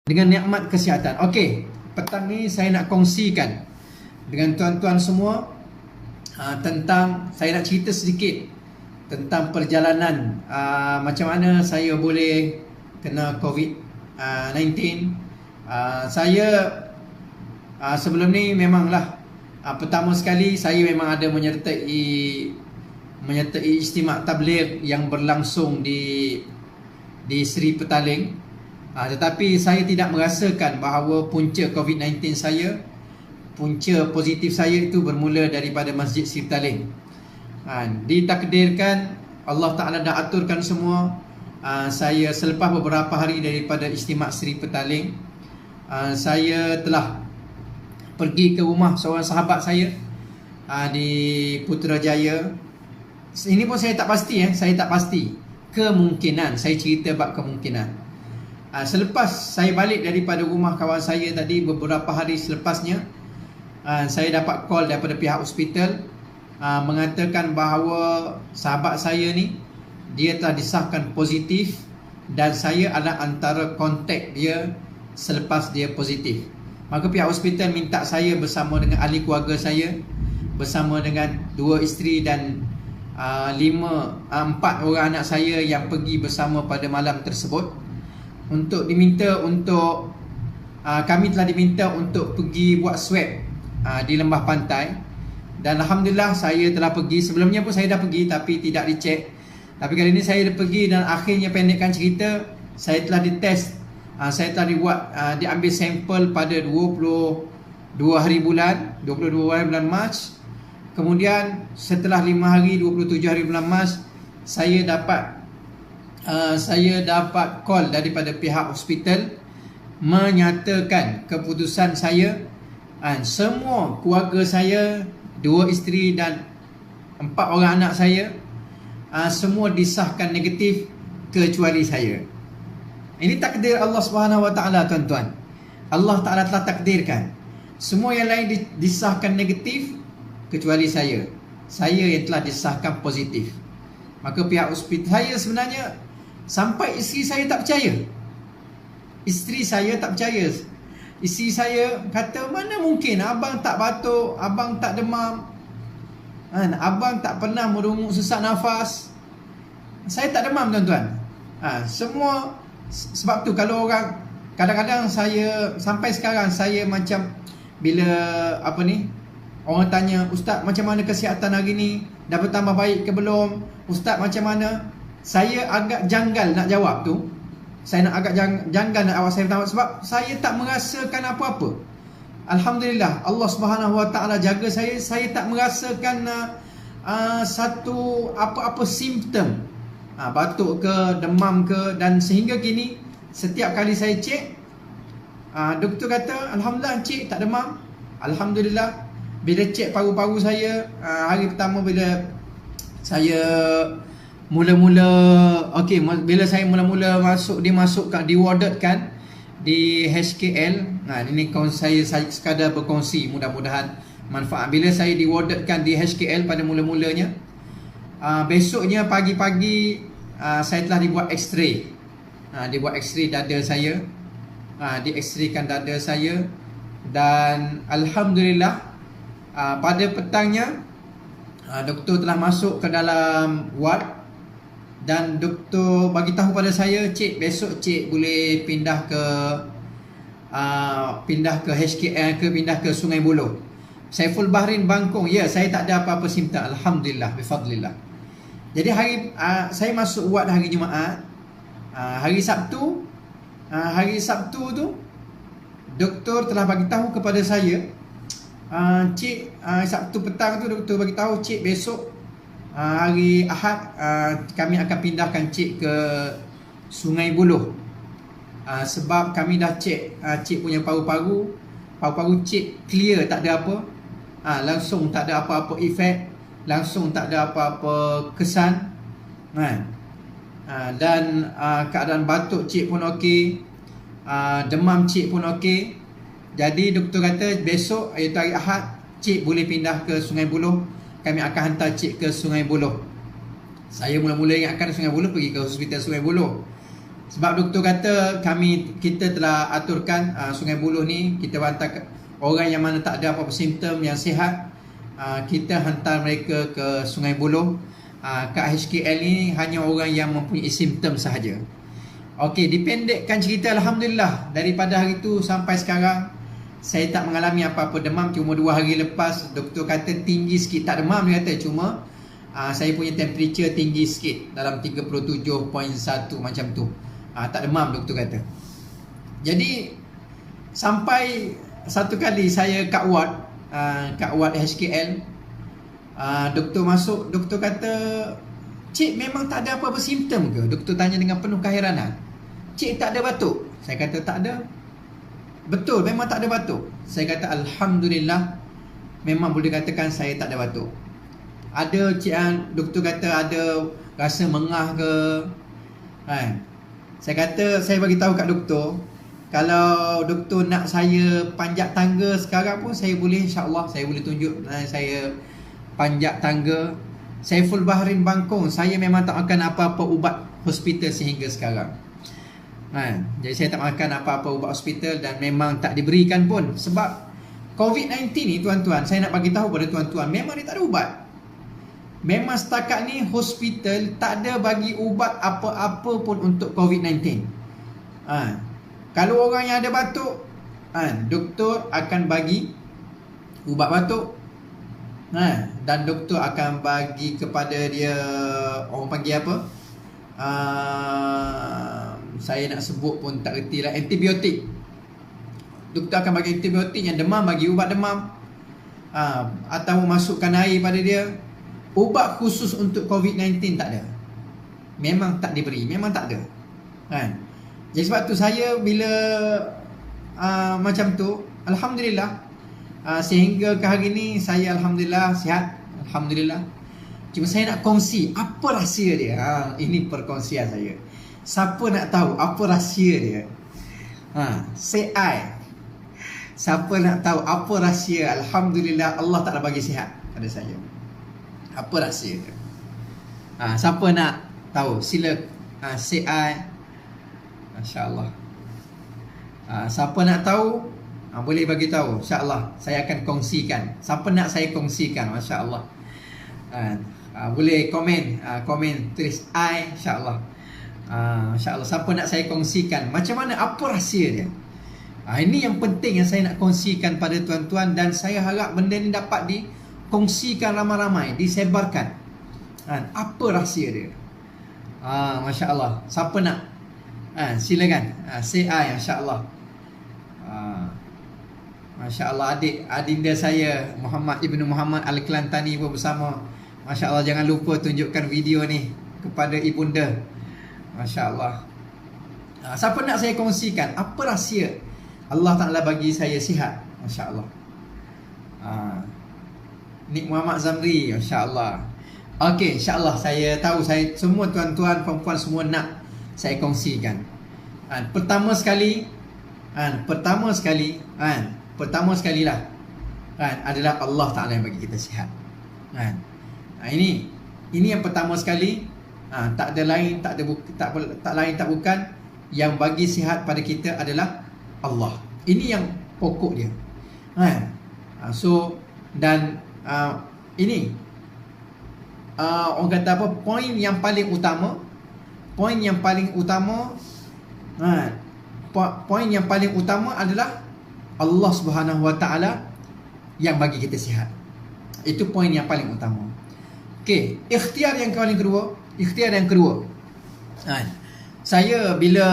dengan nikmat kesihatan. Okey, petang ni saya nak kongsikan dengan tuan-tuan semua tentang, saya nak cerita sedikit tentang perjalanan macam mana saya boleh kena COVID-19. Saya sebelum ni memanglah pertama sekali saya memang ada menyertai istimak tabligh yang berlangsung di Seri Petaling. Tetapi saya tidak merasakan bahawa punca COVID-19 saya, punca positif saya itu bermula daripada Masjid Seri Petaling. Ditakdirkan Allah Ta'ala dah aturkan semua. Saya selepas beberapa hari daripada istimak Seri Petaling, saya telah pergi ke rumah seorang sahabat saya di Putrajaya. Ini pun saya tak pasti, saya tak pasti. Kemungkinan, saya cerita bab kemungkinan. Selepas saya balik daripada rumah kawan saya tadi, beberapa hari selepasnya, saya dapat call daripada pihak hospital mengatakan bahawa sahabat saya ni, dia telah disahkan positif dan saya adalah antara kontak dia selepas dia positif. Maka pihak hospital minta saya bersama dengan ahli keluarga saya, bersama dengan 2 isteri dan 4 orang anak saya yang pergi bersama pada malam tersebut, kami telah diminta untuk pergi buat swab di lembah pantai. Dan Alhamdulillah saya telah pergi. Sebelumnya pun saya dah pergi tapi tidak dicek. Tapi kali ini saya dah pergi dan akhirnya, pendekkan cerita, saya telah dites. Saya telah diambil sampel pada 22 hari bulan Mac. Kemudian setelah 5 hari, 27 hari bulan Mac, saya dapat call daripada pihak hospital menyatakan keputusan saya. Semua keluarga saya, 2 isteri dan 4 orang anak saya, semua disahkan negatif kecuali saya. Ini takdir Allah Subhanahu Wa Taala, tuan-tuan. Allah Taala telah takdirkan semua yang lain disahkan negatif kecuali saya. Saya yang telah disahkan positif. Maka pihak hospital saya sebenarnya, sampai isteri saya tak percaya. Isteri saya tak percaya. Isteri saya kata, mana mungkin abang tak batuk, abang tak demam, abang tak pernah merungut sesak nafas. Saya tak demam, tuan-tuan. Semua. Sebab tu kalau orang, kadang-kadang saya, sampai sekarang saya macam, bila orang tanya, Ustaz macam mana kesihatan hari ni, dah bertambah baik ke belum, Ustaz macam mana, saya agak janggal nak jawab tu. Saya nak agak janggal nak awak saya bertawab, sebab saya tak merasakan apa-apa. Alhamdulillah, Allah Subhanahu Wa Taala jaga saya. Saya tak merasakan satu apa-apa simptom, batuk ke, demam ke. Dan sehingga kini setiap kali saya cek, doktor kata, Alhamdulillah cik tak demam. Alhamdulillah. Bila cek paru-paru saya, hari pertama bila saya bila saya mula-mula diwardedkan di HKL. Ini saya sekadar berkongsi, mudah-mudahan manfaat. Bila saya diwardedkan di HKL pada mula-mulanya, besoknya pagi-pagi saya telah dibuat X-ray. Dibuat X-ray dada saya. Di-X-raykan dada saya. Dan Alhamdulillah, pada petangnya doktor telah masuk ke dalam ward. Dan doktor bagi tahu pada saya, cik, besok cik boleh pindah ke HKL pindah ke Sungai Buloh, Saiful Bahrin, Bangkong. Ya, saya tak ada apa-apa simptom, Alhamdulillah, bifadlillah. Jadi saya masuk ward hari Jumaat. Hari Sabtu tu doktor telah bagi tahu kepada saya, cik, Sabtu petang tu doktor bagi tahu, cik, besok hari Ahad kami akan pindahkan cik ke Sungai Buloh. Sebab kami dah cek cik punya paru-paru cik clear, tak ada apa. Langsung tak ada apa-apa efek, langsung tak ada apa-apa kesan. Dan keadaan batuk cik pun okey, demam cik pun okey. Jadi doktor kata besok, iaitu hari Ahad, cik boleh pindah ke Sungai Buloh. Kami akan hantar cik ke Sungai Buloh. Saya mula-mula ingatkan Sungai Buloh, pergi ke hospital Sungai Buloh. Sebab doktor kata kita telah aturkan Sungai Buloh ni, kita hantar orang yang mana tak ada apa-apa simptom, yang sihat, kita hantar mereka ke Sungai Buloh. Kat HKL ni hanya orang yang mempunyai simptom sahaja. Okey, dipendekkan cerita, Alhamdulillah, daripada hari tu sampai sekarang saya tak mengalami apa-apa demam. Cuma 2 hari lepas doktor kata tinggi sikit, tak demam dia kata, cuma saya punya temperature tinggi sikit dalam 37.1 macam tu. Tak demam doktor kata. Jadi sampai satu kali saya kat ward HKL, doktor masuk, doktor kata, "Cik memang tak ada apa-apa simptom ke?" Doktor tanya dengan penuh keheranan. "Cik tak ada batuk?" Saya kata tak ada. "Betul, memang tak ada batuk?" Saya kata Alhamdulillah, memang boleh katakan saya tak ada batuk. "Ada cik," doktor kata, "ada rasa mengah ke?" Saya kata, saya bagi tahu kat doktor, kalau doktor nak saya panjat tangga sekarang pun saya boleh, insya-Allah saya boleh tunjuk saya panjat tangga. Saiful Bahrin Bangkong, saya memang tak makan apa-apa ubat hospital sehingga sekarang. Jadi saya tak makan apa-apa ubat hospital dan memang tak diberikan pun. Sebab COVID-19 ni tuan-tuan, saya nak bagi tahu pada tuan-tuan, memang dia tak ada ubat. Memang setakat ni hospital tak ada bagi ubat apa-apa pun untuk COVID-19. Kalau orang yang ada batuk, doktor akan bagi ubat batuk. Dan doktor akan bagi kepada dia, orang panggil apa, saya nak sebut pun tak reti lah, antibiotik. Doktor akan bagi antibiotik. Yang demam bagi ubat demam, atau masukkan air pada dia. Ubat khusus untuk COVID-19 tak ada, memang tak diberi, memang tak ada. Jadi sebab tu saya bila macam tu, Alhamdulillah, sehingga ke hari ni saya Alhamdulillah sihat, Alhamdulillah. Cuma saya nak kongsi apa rahsia dia. Ini perkongsian saya. Siapa nak tahu apa rahsia dia? Say I. Siapa nak tahu apa rahsia? Alhamdulillah, Allah Ta'ala bagi sihat pada saya. Apa rahsia dia? Siapa nak tahu? Sila say I. Masya-Allah. Siapa nak tahu, boleh bagi tahu, insya-Allah saya akan kongsikan. Siapa nak saya kongsikan, masya-Allah. Boleh komen, tulis I, insya-Allah. Insya-Allah, siapa nak saya kongsikan macam mana, apa rahsia dia. Ini yang penting yang saya nak kongsikan pada tuan-tuan, dan saya harap benda ni dapat dikongsikan ramai-ramai, disebarkan. Apa rahsia dia? Masya-Allah. Siapa nak? Silakan. Say I, insya-Allah. Masya-Allah, adinda saya Muhammad Ibnu Muhammad Al-Kelantani pun bersama. Masya-Allah, jangan lupa tunjukkan video ni kepada ibunda. Masya-Allah. Siapa nak saya kongsikan apa rahsia Allah Ta'ala bagi saya sihat? Masya-Allah. Nik Muhammad Zamri, masya-Allah. Okey, insya-Allah, saya tahu saya semua tuan-tuan puan-puan semua nak saya kongsikan. Pertama sekali lah, adalah Allah Ta'ala yang bagi kita sihat. Ini yang pertama sekali. Tak ada lain, tak bukan, yang bagi sihat pada kita adalah Allah. Ini yang pokok dia. Dan ini orang kata apa, poin yang paling utama adalah Allah Subhanahu Wa Ta'ala yang bagi kita sihat. Itu poin yang paling utama. Okey, ikhtiar yang kedua. Saya bila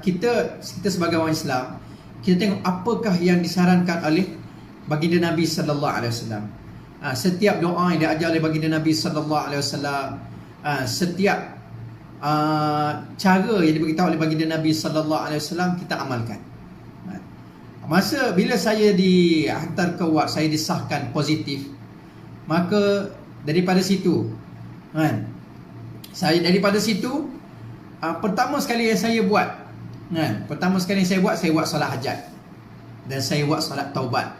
kita sebagai orang Islam, kita tengok apakah yang disarankan oleh baginda Nabi sallallahu alaihi wasallam. Setiap doa yang diajar oleh baginda Nabi sallallahu alaihi wasallam, setiap cara yang diberitahu oleh baginda Nabi sallallahu alaihi wasallam, kita amalkan. Masa bila saya dihantar ke ward, saya disahkan positif, maka daripada situ, pertama sekali yang saya buat, saya buat solat hajat, dan saya buat solat taubat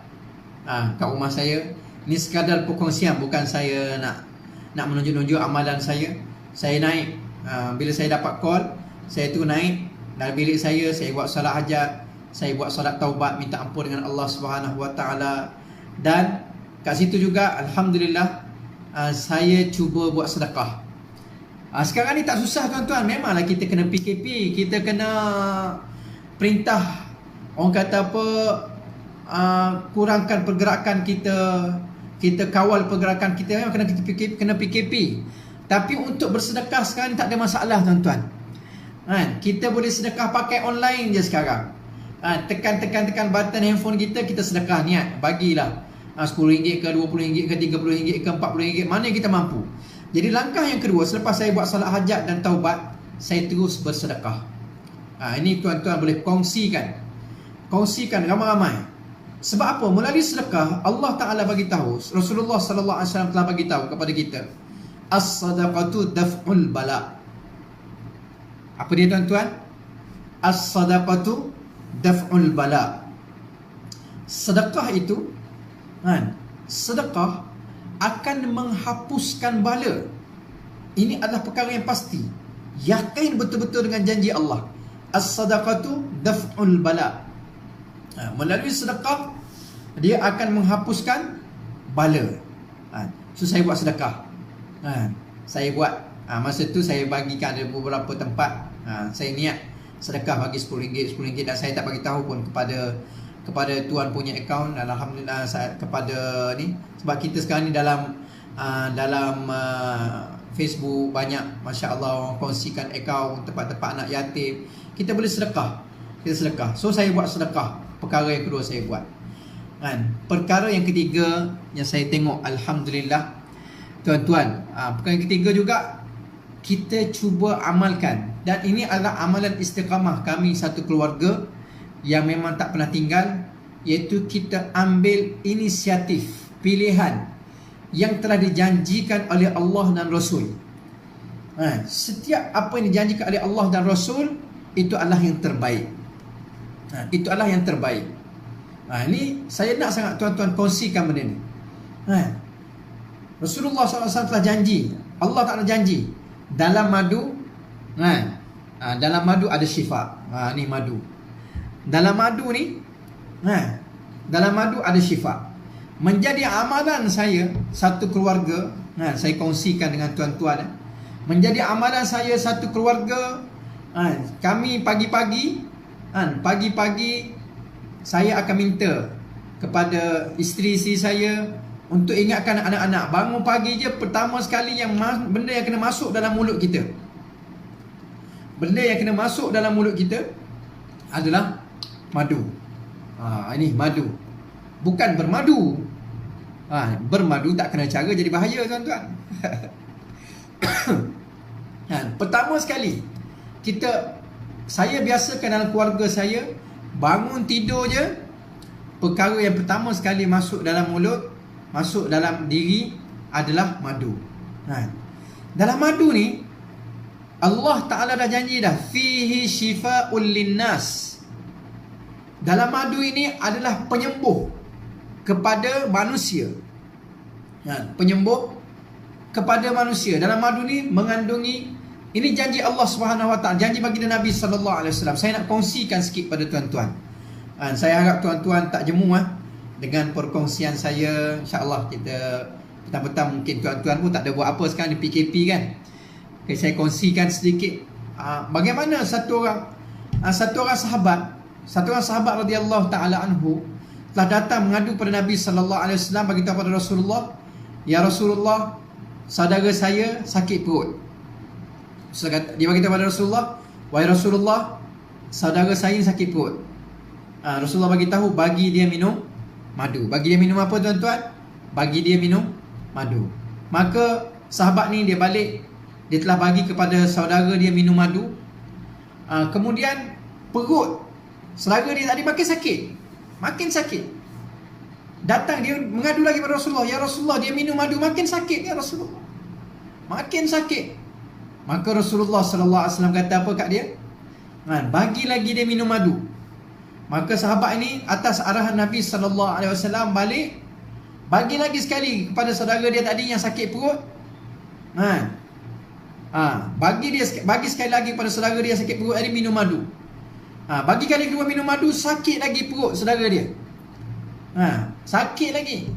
kat rumah saya. Ini sekadar perkongsian, bukan saya nak menunjuk-nunjuk amalan saya. Saya naik Bila saya dapat call, saya tu naik dari bilik saya buat solat hajat, saya buat solat taubat, minta ampun dengan Allah Subhanahu Wa Taala. Dan kat situ juga alhamdulillah saya cuba buat sedekah. Sekarang ni tak susah tuan-tuan. Memanglah kita kena PKP, kita kena perintah, orang kata apa, kurangkan pergerakan kita, kita kawal pergerakan kita. Memang kena PKP. Tapi untuk bersedekah sekarang tak ada masalah tuan-tuan. Kita boleh sedekah pakai online je sekarang. Tekan button handphone kita sedekah, niat, bagilah RM10 ke RM20 ke RM30 ke RM40, mana yang kita mampu. Jadi langkah yang kedua, selepas saya buat salat hajat dan taubat, saya terus bersedekah. Ini tuan-tuan boleh kongsikan ramai-ramai. Sebab apa? Melalui sedekah Allah Ta'ala bagi tahu, Rasulullah sallallahu alaihi wasallam telah bagi tahu kepada kita, as-sadaqatu daf'ul bala. Apa dia tuan-tuan? As-sadaqatu daf'ul bala. Sedekah itu, sedekah akan menghapuskan bala. Ini adalah perkara yang pasti. Yakin betul-betul dengan janji Allah. As-sadaqatu daf'ul bala. Melalui sedekah, dia akan menghapuskan bala. So saya buat sedekah. Saya buat, masa tu saya bagikan ada beberapa tempat. Saya niat sedekah bagi RM10 dan saya tak bagi tahu pun kepada tuan punya akaun. Alhamdulillah saya kepada ni, sebab kita sekarang ni dalam Facebook banyak, masya-Allah, orang kongsikan akaun tempat-tempat anak yatim. Kita boleh sedekah. So saya buat sedekah. Perkara yang kedua saya buat. Perkara yang ketiga yang saya tengok, alhamdulillah tuan-tuan, perkara yang ketiga juga kita cuba amalkan, dan ini adalah amalan istiqamah kami satu keluarga yang memang tak pernah tinggal, iaitu kita ambil inisiatif, pilihan yang telah dijanjikan oleh Allah dan Rasul. Setiap apa yang dijanjikan oleh Allah dan Rasul, itu adalah yang terbaik. Itu adalah yang terbaik. Ini saya nak sangat tuan-tuan kongsikan benda ni. Rasulullah SAW telah janji, Allah Ta'ala janji, dalam madu, dalam madu ada syifa. Ni madu. Dalam madu ni, dalam madu ada syifa. Menjadi amalan saya satu keluarga, saya kongsikan dengan tuan-tuan. Menjadi amalan saya satu keluarga, kami pagi-pagi, saya akan minta kepada isteri saya untuk ingatkan anak-anak, bangun pagi je, pertama sekali benda yang kena masuk dalam mulut kita, benda yang kena masuk dalam mulut kita adalah madu. Ini madu, bukan bermadu. Bermadu tak kena cara, jadi bahaya tuan-tuan. Pertama sekali saya biasakan dalam keluarga saya, bangun tidur je, perkara yang pertama sekali masuk dalam mulut, masuk dalam diri adalah madu. Dalam madu ni Allah Ta'ala dah janji dah, fihi shifa'ul linnas. Dalam madu ini adalah penyembuh kepada manusia. Penyembuh kepada manusia. Dalam madu ni mengandungi, ini janji Allah Subhanahu Wa Taala, janji baginda Nabi sallallahu alaihi wasallam. Saya nak kongsikan sikit pada tuan-tuan. Saya harap tuan-tuan tak jemu dengan perkongsian saya. InsyaAllah kita petang-petang, mungkin tuan-tuan pun tak ada buat apa sekarang di PKP kan. Okay, saya kongsikan sedikit bagaimana satu orang sahabat radhiyallahu taala anhu telah datang mengadu pada Nabi sallallahu alaihi wasallam, bagi tahu pada Rasulullah, ya Rasulullah, saudara saya sakit perut. Dia bagi tahu pada Rasulullah, wahai Rasulullah, saudara saya sakit perut. Rasulullah bagi tahu, bagi dia minum madu. Bagi dia minum apa tuan-tuan? Bagi dia minum madu. Maka sahabat ni dia balik, dia telah bagi kepada saudara dia minum madu. Kemudian perut saudara dia tadi makin sakit. Datang dia mengadu lagi pada Rasulullah, ya Rasulullah, dia minum madu makin sakit ya Rasulullah, makin sakit. Maka Rasulullah sallallahu alaihi wasallam kata apa kat dia? Bagi lagi dia minum madu. Maka sahabat ini atas arahan Nabi sallallahu alaihi wasallam balik, bagi lagi sekali kepada saudara dia tadi yang sakit perut. Bagi sekali lagi pada saudara dia sakit perut hari minum madu. Bagi kali kedua minum madu, sakit lagi perut saudara dia. Sakit lagi.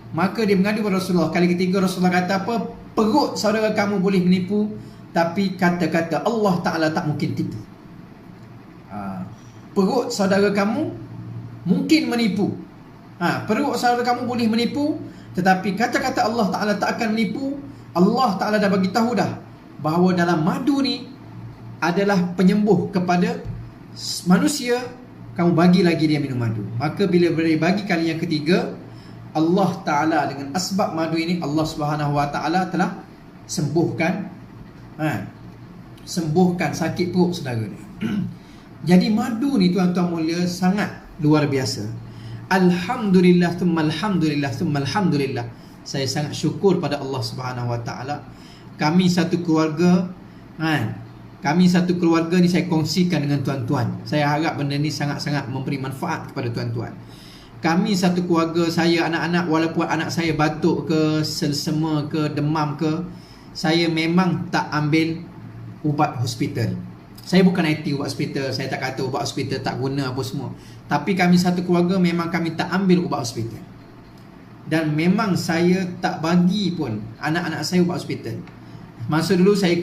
Maka dia mengadu kepada Rasulullah. Kali ketiga Rasulullah kata apa? Perut saudara kamu boleh menipu, tapi kata-kata Allah Ta'ala tak mungkin tipu. Perut saudara kamu mungkin menipu. Perut saudara kamu boleh menipu, tetapi kata-kata Allah Ta'ala tak akan menipu. Allah Ta'ala dah bagi tahu dah bahawa dalam madu ni adalah penyembuh kepada manusia. Kamu bagi lagi dia minum madu. Maka bila bagi kali yang ketiga, Allah Ta'ala dengan asbab madu ini, Allah Subhanahu Wa Ta'ala telah sembuhkan sembuhkan sakit perut saudara ni. Jadi madu ni tuan-tuan mulia sangat luar biasa. Alhamdulillah thumma alhamdulillah thumma alhamdulillah. Saya sangat syukur pada Allah Subhanahu Wa Ta'ala. Kami satu keluarga, kami satu keluarga ni saya kongsikan dengan tuan-tuan. Saya harap benda ni sangat-sangat memberi manfaat kepada tuan-tuan. Kami satu keluarga, saya anak-anak, walaupun anak saya batuk ke, selsema ke, demam ke, saya memang tak ambil ubat hospital. Saya bukan anti ubat hospital, saya tak kata ubat hospital tak guna apa semua. Tapi kami satu keluarga memang kami tak ambil ubat hospital. Dan memang saya tak bagi pun anak-anak saya ubat hospital. Masa dulu saya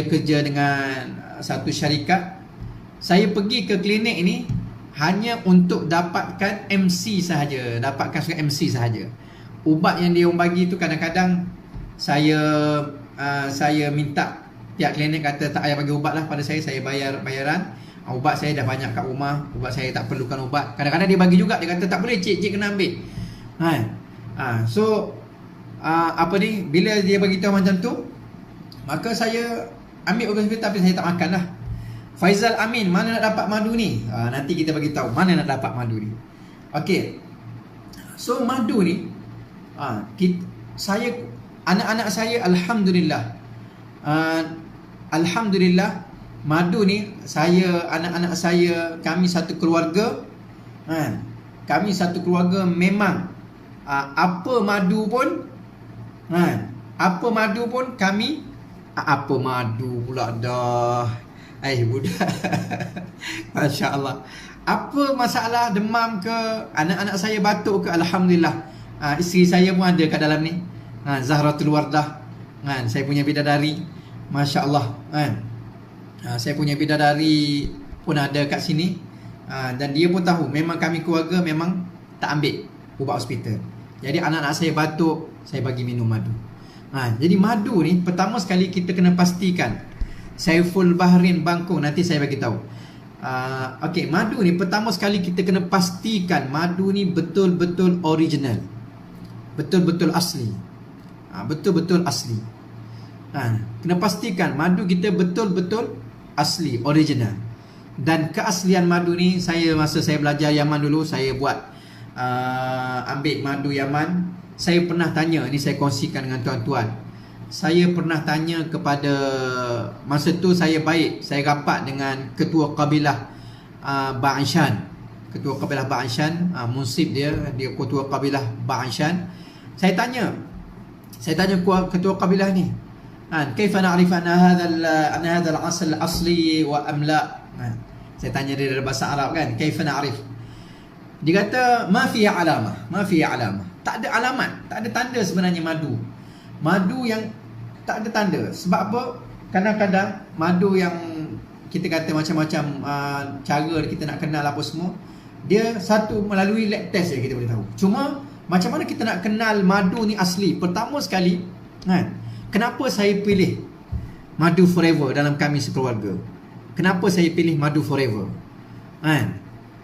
kerja dengan satu syarikat. Saya pergi ke klinik ini hanya untuk dapatkan MC sahaja, dapatkan MC sahaja. Ubat yang dia orang bagi tu kadang-kadang saya minta pihak klinik kata tak payah bagi ubat lah pada saya bayaran. Ubat saya dah banyak kat rumah, ubat saya tak perlukan ubat. Kadang-kadang dia bagi juga, dia kata tak boleh cik kena ambil. Bila dia bagi tahu macam tu, maka saya ambil ubat hospital, tapi saya tak makan lah. Faizal Amin, mana nak dapat madu ni? Nanti kita bagi tahu mana nak dapat madu ni. Okey. So madu ni anak-anak saya alhamdulillah. Alhamdulillah madu ni anak-anak saya, kami satu keluarga. Kami satu keluarga memang apa madu pun kami apa madu pula dah. Budak. Masya Allah. Apa masalah demam ke, anak-anak saya batuk ke, alhamdulillah. Isteri saya pun ada kat dalam ni. Zahratul Wardah. Saya punya bidadari. Masya Allah. Saya punya bidadari pun ada kat sini. Dan dia pun tahu memang kami keluarga memang tak ambil ubat hospital. Jadi anak-anak saya batuk, saya bagi minum madu. Jadi madu ni pertama sekali kita kena pastikan. Saiful Bahrin Bangkong, nanti saya bagi tahu. Okey, madu ni pertama sekali kita kena pastikan madu ni betul-betul original. Betul-betul asli. Betul-betul asli. Kena pastikan madu kita betul-betul asli, original. Dan keaslian madu ni, masa saya belajar Yaman dulu, saya buat ambil madu Yaman. Saya pernah tanya, ni saya kongsikan dengan tuan-tuan. Saya pernah tanya kepada, masa tu saya rapat dengan ketua kabilah Ba'anshan. Ketua kabilah Ba'anshan, munsib dia ketua kabilah Ba'anshan. Saya tanya ketua kabilah ni, kaifa na'rif anna hadha al-asl asli wa am la? Saya tanya dia dalam bahasa Arab kan, kaifa na'rif? Dia kata ma fi alamah. Tak ada alamat, tak ada tanda sebenarnya madu yang tak ada tanda. Sebab apa? Kadang-kadang madu yang kita kata macam-macam cara kita nak kenal apa semua, dia satu melalui lab test je kita boleh tahu. Cuma macam mana kita nak kenal madu ni asli? Pertama sekali, kenapa saya pilih madu forever dalam kami sekeluarga? Kenapa saya pilih madu forever?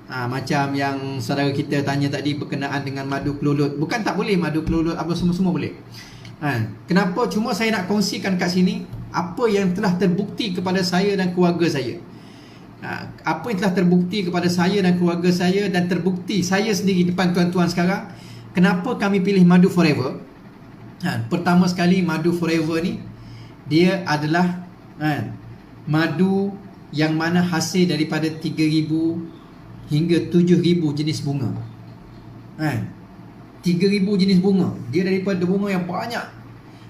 Macam yang saudara kita tanya tadi berkenaan dengan madu kelulut. Bukan tak boleh madu kelulut, apa semua boleh. Kenapa? Cuma saya nak kongsikan kat sini apa yang telah terbukti kepada saya dan keluarga saya. Apa yang telah terbukti kepada saya dan keluarga saya, dan terbukti saya sendiri depan tuan-tuan sekarang. Kenapa kami pilih madu forever? Pertama sekali, madu forever ni dia adalah madu yang mana hasil daripada 3,000 hingga 7,000 jenis bunga. 3,000 jenis bunga. Dia daripada bunga yang banyak.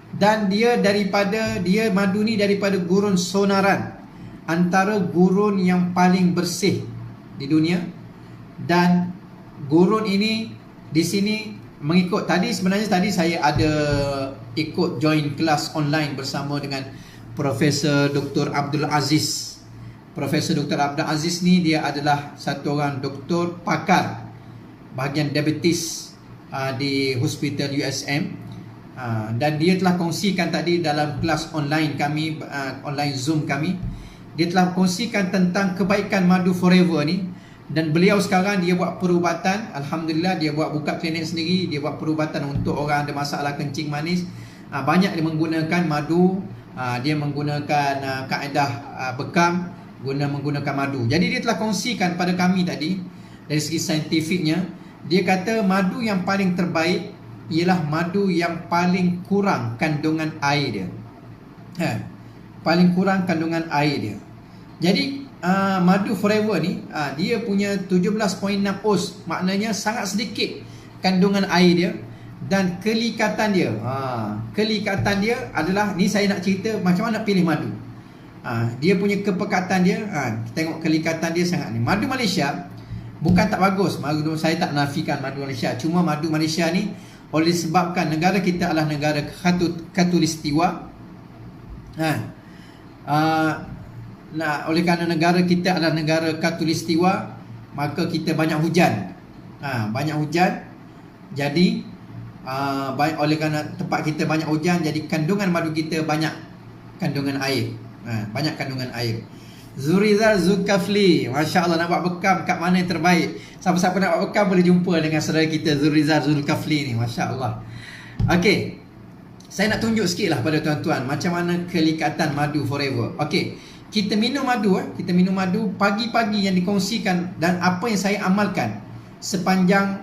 Dan dia madu ni daripada gurun sonaran, antara gurun yang paling bersih di dunia. Dan gurun ini di sini mengikut sebenarnya tadi saya ada ikut join kelas online bersama dengan Profesor Dr. Abdul Aziz. Profesor Dr. Abdul Aziz ni dia adalah satu orang doktor pakar bahagian diabetes di Hospital USM, dan dia telah kongsikan tadi dalam kelas online kami, online Zoom kami, dia telah kongsikan tentang kebaikan madu forever ni. Dan beliau sekarang dia buat perubatan, alhamdulillah, dia buka klinik sendiri, dia buat perubatan untuk orang ada masalah kencing manis. Banyak dia menggunakan madu, dia menggunakan kaedah bekam, menggunakan madu. Jadi dia telah kongsikan pada kami tadi dari segi saintifiknya, dia kata madu yang paling terbaik ialah madu yang paling kurang kandungan air dia. Paling kurang kandungan air dia. Jadi madu forever ni dia punya 17.6 oz, maknanya sangat sedikit kandungan air dia. Dan kelikatan dia, kelikatan dia adalah, ni saya nak cerita macam mana pilih madu. Dia punya kepekatan dia, tengok kelikatan dia sangat ni. Madu Malaysia bukan tak bagus, saya tak nafikan madu Malaysia, cuma madu Malaysia ni oleh sebabkan negara kita adalah negara khatulistiwa, oleh kerana negara kita adalah negara khatulistiwa, maka kita banyak hujan. Jadi oleh kerana tempat kita banyak hujan, jadi kandungan madu kita banyak kandungan air. Banyak kandungan air. Zurizar Zulkafli, Masya Allah, nak buat bekam kat mana yang terbaik? Siapa-siapa nak buat bekam boleh jumpa dengan saudara kita Zurizar Zulkafli ni, Masya Allah. Okey, saya nak tunjuk sikit lah pada tuan-tuan macam mana kelikatan madu forever. Okey, kita minum madu pagi-pagi yang dikongsikan, dan apa yang saya amalkan sepanjang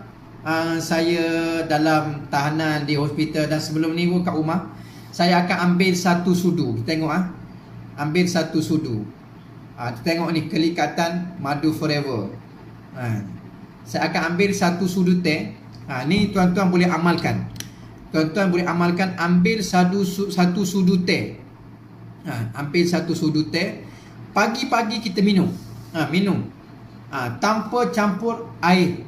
saya dalam tahanan di hospital dan sebelum ni kat rumah, saya akan ambil satu sudu. Kita tengok ambil satu sudu. Tengok ni kelikatan madu forever. Saya akan ambil satu sudu teh. Ni tuan-tuan boleh amalkan. Ambil satu sudu teh. Ambil satu sudu teh. Pagi-pagi kita minum. Tanpa campur air.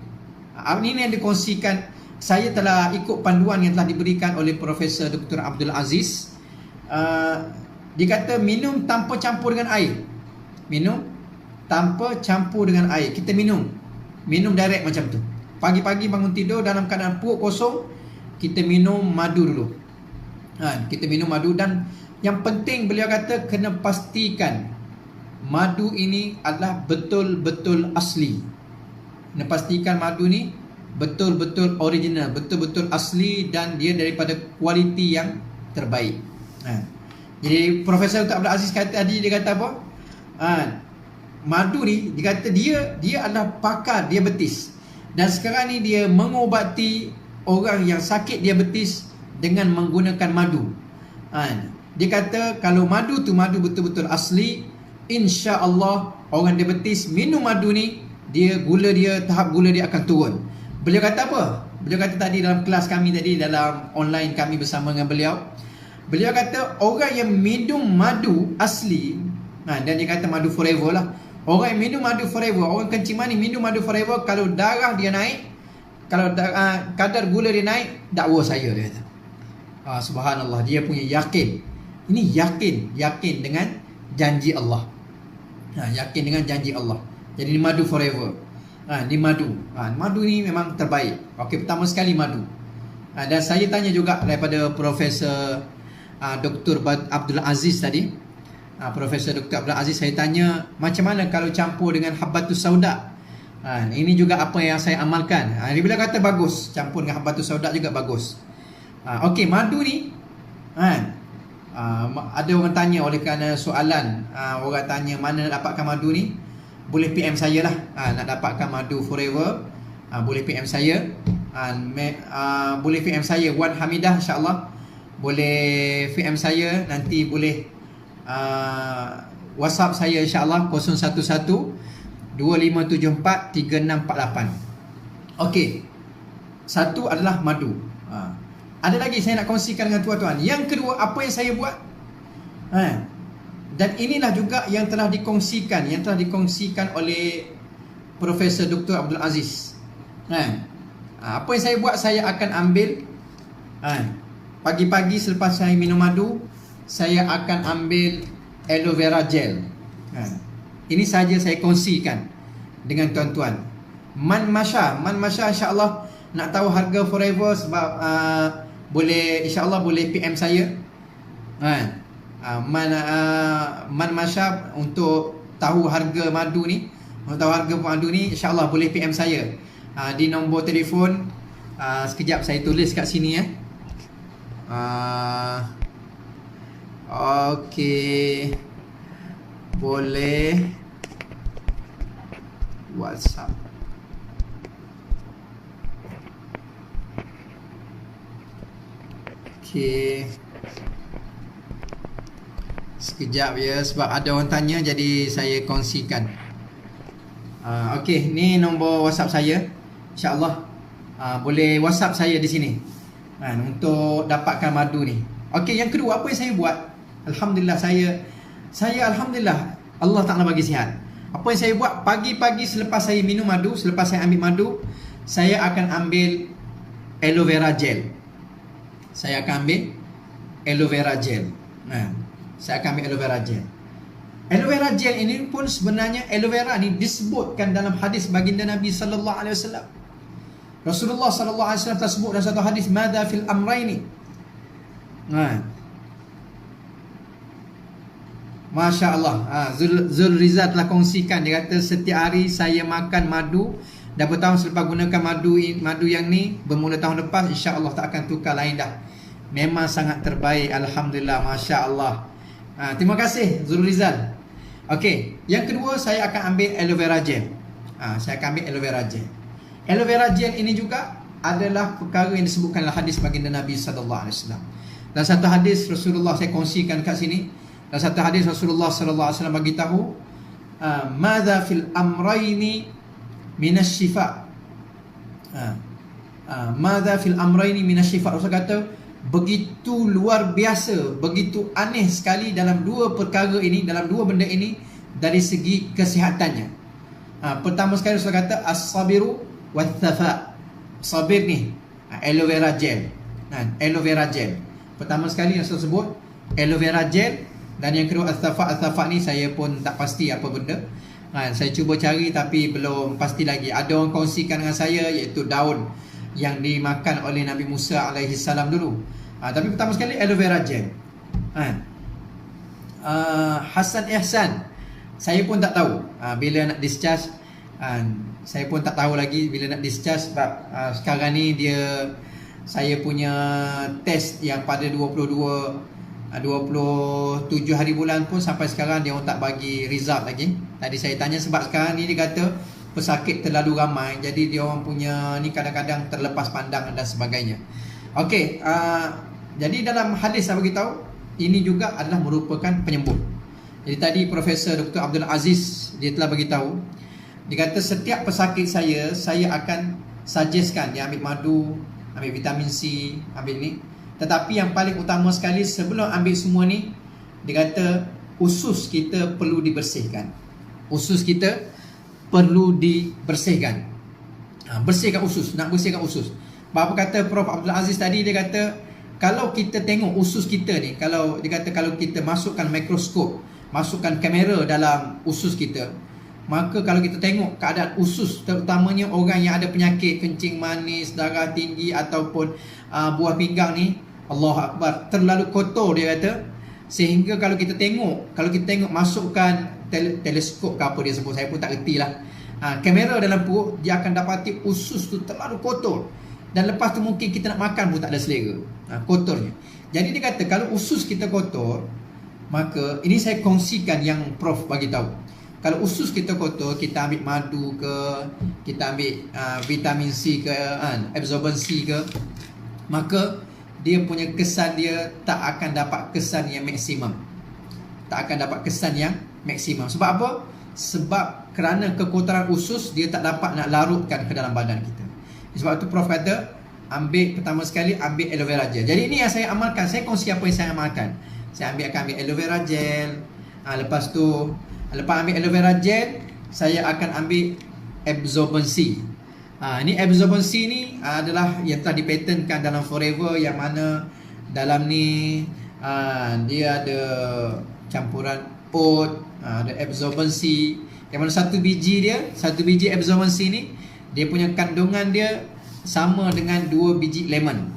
Ini yang dikongsikan. Saya telah ikut panduan yang telah diberikan oleh Profesor Dr. Abdul Aziz. Dia kata minum tanpa campur dengan air. Kita minum direct macam tu. Pagi-pagi bangun tidur dalam keadaan perut kosong, kita minum madu dulu. Kita minum madu, dan yang penting beliau kata kena pastikan madu ini adalah betul-betul asli. Kena pastikan madu ni betul-betul original, betul-betul asli, dan dia daripada kualiti yang terbaik. Jadi Profesor Dr. Abdul Aziz kata tadi, dia kata apa? Madu ni dia kata dia adalah pakar diabetes, dan sekarang ni dia mengobati orang yang sakit diabetes dengan menggunakan madu. Dia kata kalau madu tu madu betul-betul asli, insya-Allah orang diabetes minum madu ni, tahap gula dia akan turun. Beliau kata apa? Beliau kata tadi dalam kelas kami tadi, dalam online kami bersama dengan beliau kata orang yang minum madu asli, dan dia kata madu forever lah. Orang yang minum madu forever, orang kencing manis minum madu forever, kalau darah dia naik, kalau kadar gula dia naik, dakwa saya, dia kata. Subhanallah, dia punya yakin. Ini yakin dengan janji Allah. Yakin dengan janji Allah. Jadi ini madu forever. Ni madu. Madu ni memang terbaik. Okey, pertama sekali madu. Dan saya tanya juga daripada Profesor Dr. Abdul Aziz tadi. Profesor Dr. Abdul Aziz, saya tanya macam mana kalau campur dengan habbatus sauda. Ini juga apa yang saya amalkan. Dia bila kata bagus, campur dengan habbatus sauda juga bagus. Okey, madu ni ada orang tanya oleh kerana soalan, orang tanya mana nak dapatkan madu ni, boleh PM saya lah. Nak dapatkan madu forever, boleh PM saya. Boleh PM saya Wan Hamidah, insyaAllah. Boleh PM saya, nanti boleh WhatsApp saya insyaAllah 011-2574-3648. Okey, satu adalah madu. ada lagi saya nak kongsikan dengan tuan-tuan. Yang kedua, apa yang saya buat? Dan inilah juga yang telah dikongsikan oleh Profesor Dr. Abdul Aziz. Apa yang saya buat, saya akan ambil pagi-pagi selepas saya minum madu, saya akan ambil aloe vera gel. Ini saja saya kongsikan dengan tuan-tuan. Man Masya insya-Allah nak tahu harga forever sebab boleh insya-Allah boleh PM saya. Man Masya untuk tahu harga madu ni, insya-Allah boleh PM saya di nombor telefon. Sekejap saya tulis kat sini ya. Okey, boleh WhatsApp. Okey, sekejap ya, sebab ada orang tanya jadi saya kongsikan. Okey, ni nombor WhatsApp saya. InsyaAllah boleh WhatsApp saya di sini untuk dapatkan madu ni. Okey, yang kedua, apa yang saya buat? Alhamdulillah, saya Alhamdulillah Allah Ta'ala bagi sihat. Apa yang saya buat? Pagi-pagi selepas saya minum madu, selepas saya ambil madu, saya akan ambil aloe vera gel. Saya akan ambil aloe vera gel. Aloe vera gel ini pun sebenarnya aloe vera ni disebutkan dalam hadis baginda Nabi sallallahu alaihi wasallam. Rasulullah sallallahu alaihi wasallam tersebut dalam satu hadis, madza fil amrayni. Masya Allah. Zul Rizal telah kongsikan. Dia kata setiap hari saya makan madu. Dah bertahun selepas gunakan madu yang ni, bermula tahun lepas, insya Allah tak akan tukar lain dah. Memang sangat terbaik. Alhamdulillah. Masya Allah. Terima kasih Zul Rizal. Okey, yang kedua saya akan ambil aloe vera gel. Aloe vera gel ini juga adalah perkara yang disebutkan dalam hadis baginda Nabi sallallahu alaihi wasallam. Dan satu hadis Rasulullah saya kongsikan kat sini. Dan satu hadis Rasulullah sallallahu alaihi wasallam bagi tahu, madza fil amrayni minasyifa. Madza fil amrayni minasyifa. Rasul kata begitu luar biasa, begitu aneh sekali dalam dua perkara ini, dalam dua benda ini dari segi kesihatannya. Pertama sekali Rasul kata as-sabiru wath-thafa. Sabir ni aloe vera gel. Aloe vera gel. Pertama sekali Rasul sebut aloe vera gel. Dan yang kedua al-thafa ni saya pun tak pasti apa benda. Saya cuba cari tapi belum pasti lagi. Ada orang kongsikan dengan saya iaitu daun yang dimakan oleh Nabi Musa alaihi salam dulu. Tapi pertama sekali aloe vera gel. Hasan Ihsan, saya pun tak tahu bila nak discharge. Saya pun tak tahu lagi bila nak discharge sebab sekarang ni saya punya test yang pada 27 hari bulan pun sampai sekarang dia orang tak bagi result lagi. Tadi saya tanya sebab sekarang ni dia kata pesakit terlalu ramai, jadi dia orang punya ni kadang-kadang terlepas pandang dan sebagainya. Okey, jadi dalam hadis saya beritahu ini juga adalah merupakan penyembuh. Jadi tadi Profesor Dr. Abdul Aziz dia telah beritahu, dia kata setiap pesakit saya akan suggestkan dia ambil madu, ambil vitamin C, ambil ni. Tetapi yang paling utama sekali sebelum ambil semua ni, dia kata usus kita perlu dibersihkan. Usus kita perlu dibersihkan. Bersihkan usus, nak bersihkan usus. Apa kata Prof Abdul Aziz tadi, dia kata kalau kita tengok usus kita ni, kalau kita masukkan mikroskop, masukkan kamera dalam usus kita, maka kalau kita tengok keadaan usus, terutamanya orang yang ada penyakit kencing manis, darah tinggi ataupun buah pinggang ni, Allahu Akbar, terlalu kotor dia kata. Sehingga kalau kita tengok masukkan teleskop ke apa dia sebut, saya pun tak reti lah, kamera dalam perut, dia akan dapati usus tu terlalu kotor. Dan lepas tu mungkin kita nak makan pun tak ada selera, kotornya. Jadi dia kata kalau usus kita kotor, maka ini saya kongsikan yang Prof bagi tahu. Kalau usus kita kotor, kita ambil madu ke, kita ambil vitamin C ke, absorbency ke, maka dia punya kesan dia tak akan dapat kesan yang maksimum. Sebab apa? Sebab kerana kekotoran usus, dia tak dapat nak larutkan ke dalam badan kita. Sebab itu Prof kata ambil pertama sekali ambil aloe vera gel. Jadi ini yang saya amalkan. Saya kongsi apa yang saya amalkan. Saya akan ambil aloe vera gel. Lepas tu, lepas ambil aloe vera gel, saya akan ambil absorbency. Ini absorbency ni adalah yang telah dipatenkan dalam Forever, yang mana dalam ni dia ada campuran oat, ada absorbency, yang mana satu biji absorbency ni dia punya kandungan dia sama dengan 2 biji lemon.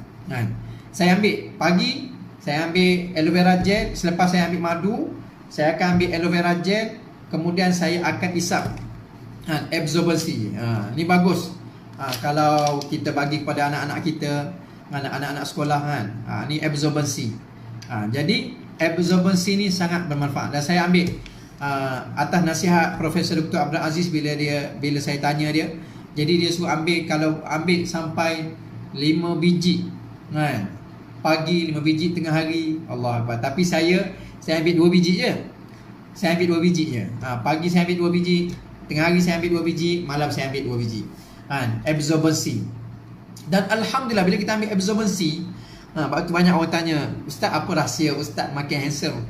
Saya ambil pagi, saya ambil aloe vera gel. Selepas saya ambil madu, saya akan ambil aloe vera gel. Kemudian saya akan isap absorbency. Ni bagus kalau kita bagi kepada anak-anak kita, anak-anak sekolah kan. Ni absorbency. Jadi absorbency ni sangat bermanfaat. Dan saya ambil atas nasihat Profesor Dr. Abdul Aziz bila saya tanya dia. Jadi dia suruh ambil, kalau ambil sampai 5 biji kan, pagi 5 biji, tengah hari, Allah Akbar. Tapi saya ambil 2 biji je. Saya ambil 2 biji je. Pagi saya ambil 2 biji, tengah hari saya ambil 2 biji, malam saya ambil 2 biji. Absorbency. Dan Alhamdulillah bila kita ambil absorbency, waktu banyak orang tanya, Ustaz apa rahsia Ustaz makin handsome?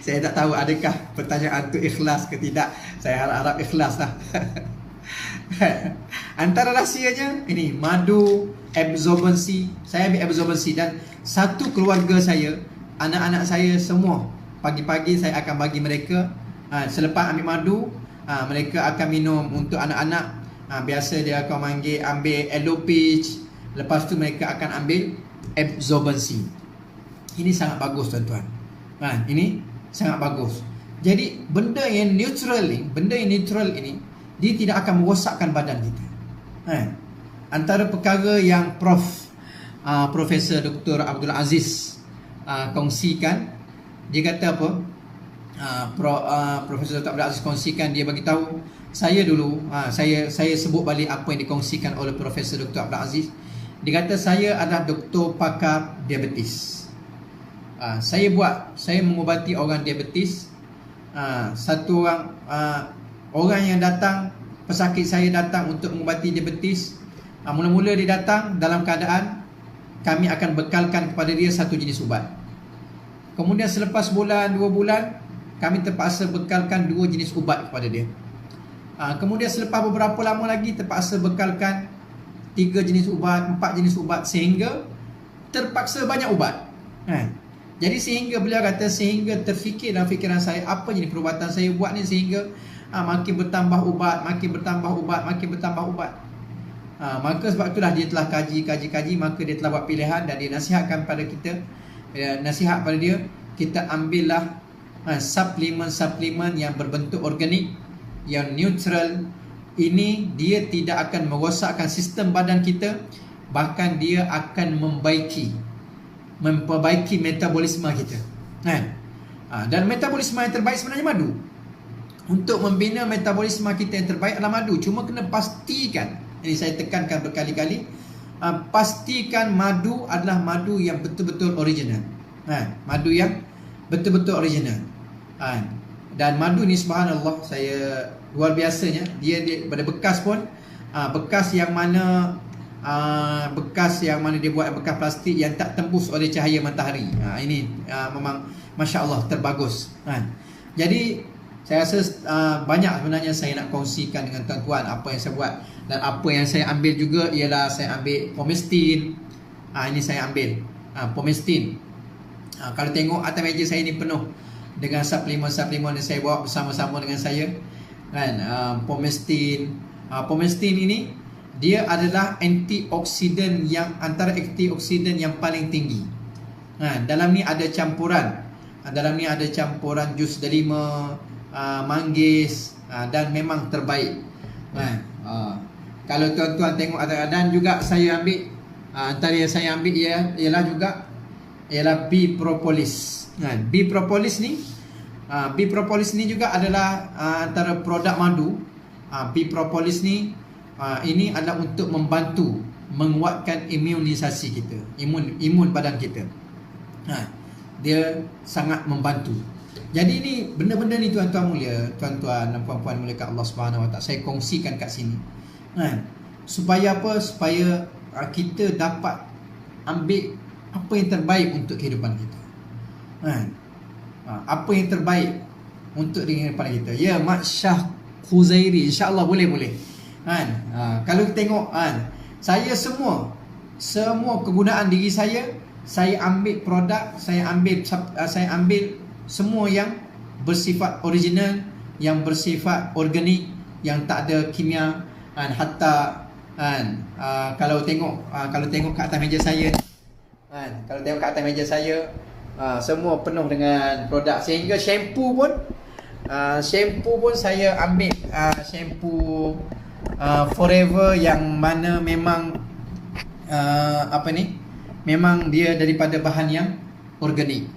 Saya tak tahu adakah pertanyaan tu ikhlas ke tidak. Saya harap ikhlas lah. Antara rahsianya ini madu, absorbency. Saya ambil absorbency dan satu keluarga saya, anak-anak saya semua, pagi-pagi saya akan bagi mereka, selepas ambil madu, mereka akan minum. Untuk anak-anak, biasa dia akan ambil aloe peach. Lepas tu mereka akan ambil absorbency. Ini sangat bagus tuan-tuan. Ini sangat bagus. Jadi benda yang neutral ini dia tidak akan merosakkan badan kita. Antara perkara yang Profesor Dr. Abdul Aziz kongsikan, dia kata apa? Profesor Dr. Abdul Aziz kongsikan, dia bagi tahu saya dulu, saya sebut balik apa yang dikongsikan oleh Profesor Dr. Abdul Aziz. Dia kata saya adalah doktor pakar diabetes. Saya mengubati orang diabetes. Satu orang yang datang, pesakit saya datang untuk mengubati diabetes. Mula-mula dia datang dalam keadaan kami akan bekalkan kepada dia satu jenis ubat. Kemudian selepas bulan, 2 bulan, kami terpaksa bekalkan 2 jenis ubat kepada dia. Kemudian selepas beberapa lama lagi terpaksa bekalkan 3 jenis ubat, 4 jenis ubat, sehingga terpaksa banyak ubat. Jadi sehingga beliau kata, sehingga terfikir dalam fikiran saya, apa jenis perubatan saya buat ni sehingga makin bertambah ubat, makin bertambah ubat, makin bertambah ubat. Maka sebab itulah dia telah kaji, maka dia telah buat pilihan dan dia nasihatkan pada kita, nasihat pada dia, kita ambillah suplemen yang berbentuk organik, yang neutral. Ini dia tidak akan merosakkan sistem badan kita, bahkan dia akan memperbaiki metabolisme kita. Dan metabolisme yang terbaik sebenarnya madu. Untuk membina metabolisme kita yang terbaik adalah madu. Cuma kena pastikan, ini saya tekankan berkali-kali, pastikan madu adalah madu yang betul-betul original. Madu yang betul-betul original. Dan madu ni subhanallah, saya luar biasanya, dia pada bekas pun, bekas yang mana dia buat bekas plastik yang tak tembus oleh cahaya matahari. Ini memang Masya Allah terbagus. Jadi saya rasa banyak sebenarnya saya nak kongsikan dengan tuan-tuan apa yang saya buat. Dan apa yang saya ambil juga ialah saya ambil Pomestin. Ini saya ambil Pomestin. Kalau tengok atas meja saya ni penuh dengan suplemen-suplemen yang saya bawa bersama-sama dengan saya. Pomestin. Pomestin ini dia adalah antioksidan, yang antara antioksidan yang paling tinggi. Dalam ni ada campuran. Dalam ni ada campuran jus delima, manggis, dan memang terbaik. Kalau tuan-tuan tengok dan juga saya ambil, antara yang saya ambil ialah bee propolis. Bee propolis ni juga adalah antara produk madu. Bee propolis ni ini adalah untuk membantu menguatkan imunisasi kita, imun badan kita. Dia sangat membantu. Jadi ini benda-benda ni tuan-tuan mulia, tuan-tuan dan puan-puan mulia kat Allah Subhanahu Wa Taala, saya kongsikan kat sini. Supaya apa? Supaya kita dapat ambil apa yang terbaik untuk kehidupan kita. Apa yang terbaik untuk kehidupan kita. Ya, Mak Syah Khuzairi, insya-Allah boleh. Kalau tengok saya semua kegunaan diri saya ambil produk, saya ambil semua yang bersifat original, yang bersifat organik, yang tak ada kimia. Hatta kalau tengok kat atas meja saya, semua penuh dengan produk, sehingga shampoo pun saya ambil shampoo Forever, yang mana memang memang dia daripada bahan yang organik.